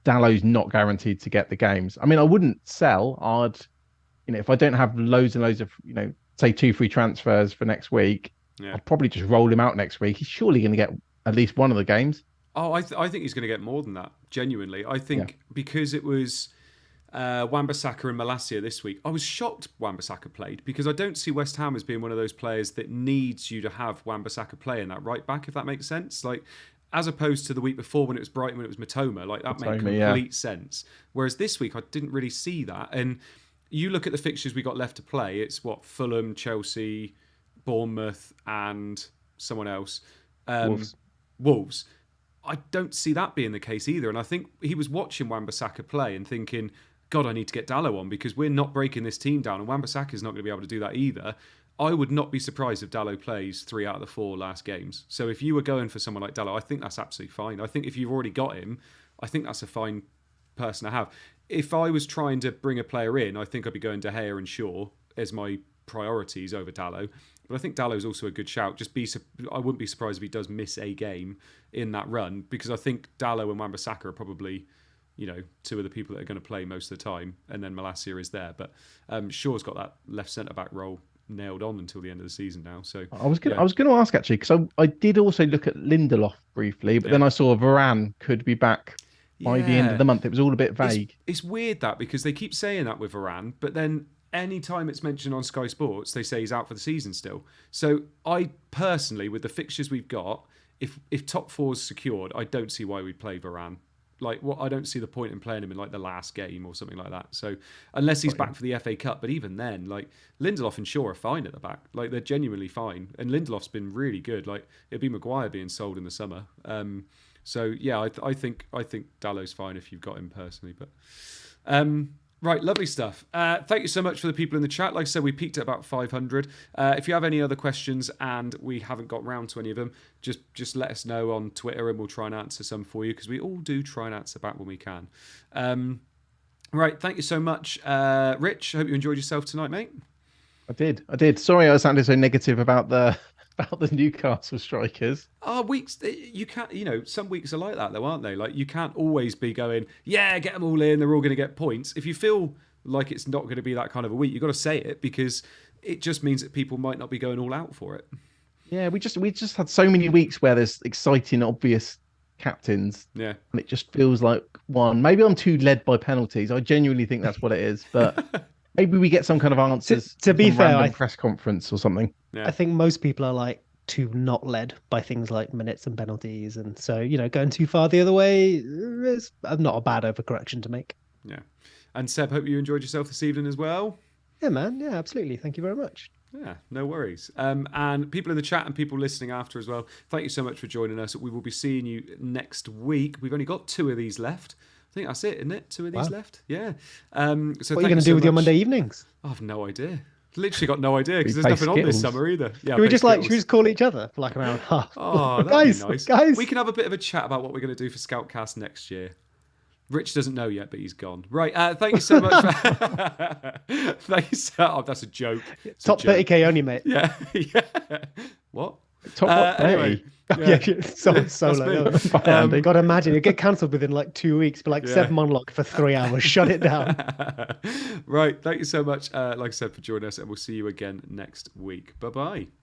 Dalot's not guaranteed to get the games. I mean, I wouldn't sell. If I don't have loads and loads of, say 2 free transfers for next week, I'll probably just roll him out next week. He's surely going to get at least one of the games. Oh, I think he's going to get more than that, genuinely. I think because it was Wan-Bissaka and Malacia this week, I was shocked Wan-Bissaka played because I don't see West Ham as being one of those players that needs you to have Wan-Bissaka play in that right back, if that makes sense. Like, as opposed to the week before when it was Brighton, when it was Matoma, like that made complete sense. Whereas this week, I didn't really see that. And you look at the fixtures we got left to play, it's Fulham, Chelsea, Bournemouth, and someone else. Wolves. I don't see that being the case either. And I think he was watching Wan-Bissaka play and thinking, God, I need to get Dalot on because we're not breaking this team down and Wan-Bissaka is not going to be able to do that either. I would not be surprised if Dalot plays 3 out of the 4 last games. So if you were going for someone like Dalot, I think that's absolutely fine. I think if you've already got him, I think that's a fine person to have. If I was trying to bring a player in, I think I'd be going De Gea and Shaw as my priorities over Dalot. But I think Dalot is also a good shout. I wouldn't be surprised if he does miss a game in that run because I think Dalot and Wan-Bissaka are probably, 2 of the people that are going to play most of the time, and then Malacia is there. But Shaw's got that left centre back role nailed on until the end of the season now. So I was going to ask actually because I did also look at Lindelof briefly, but then I saw Varane could be back by the end of the month. It was all a bit vague. It's weird that because they keep saying that with Varane, but then anytime it's mentioned on Sky Sports, they say he's out for the season still. So I personally, with the fixtures we've got, if top 4's secured, I don't see why we'd play Varane. I don't see the point in playing him in the last game or something like that. So unless he's back for the FA Cup, but even then, Lindelof and Shaw are fine at the back. They're genuinely fine, and Lindelof's been really good. It'd be Maguire being sold in the summer. So yeah, I think Dalot's fine if you've got him personally, but. Right, lovely stuff. Thank you so much for the people in the chat. Like I said, we peaked at about 500. If you have any other questions and we haven't got round to any of them, just let us know on Twitter and we'll try and answer some for you because we all do try and answer back when we can. Right, thank you so much. Rich, I hope you enjoyed yourself tonight, mate. I did. Sorry I sounded so negative about the about the Newcastle strikers. Weeks you can't. Some weeks are like that, though, aren't they? Like you can't always be going, yeah, get them all in. They're all going to get points. If you feel like it's not going to be that kind of a week, you've got to say it because it just means that people might not be going all out for it. Yeah, we just had so many weeks where there's exciting, obvious captains. Yeah, and it just feels like one. Maybe I'm too led by penalties. I genuinely think that's what it is, but. Maybe we get some kind of answers to be fair, press conference or something. Yeah. I think most people are like too not led by things like minutes and penalties, and so going too far the other way is not a bad overcorrection to make. Yeah, and Seb, hope you enjoyed yourself this evening as well. Yeah, man. Yeah, absolutely. Thank you very much. Yeah, no worries. And people in the chat and people listening after as well, thank you so much for joining us. We will be seeing you next week. We've only got 2 of these left. I think that's it, isn't it? 2 of these left? Yeah. So what are you going to do with your Monday evenings? I have no idea. Literally got no idea because there's nothing on this summer either. Yeah, should we just call each other for like an hour and a half? Oh, that'd be nice. Guys. We can have a bit of a chat about what we're going to do for Scoutcast next year. Rich doesn't know yet, but he's gone. Right. Thank you so much. Thank you so much. Oh, that's a joke. Top 30k only, mate. Yeah. Yeah. What? Top anyway. Yeah, solo. You got to imagine it get cancelled within like 2 weeks, but like Seb monologue for 3 hours. Shut it down. Right. Thank you so much, like I said, for joining us, and we'll see you again next week. Bye-bye.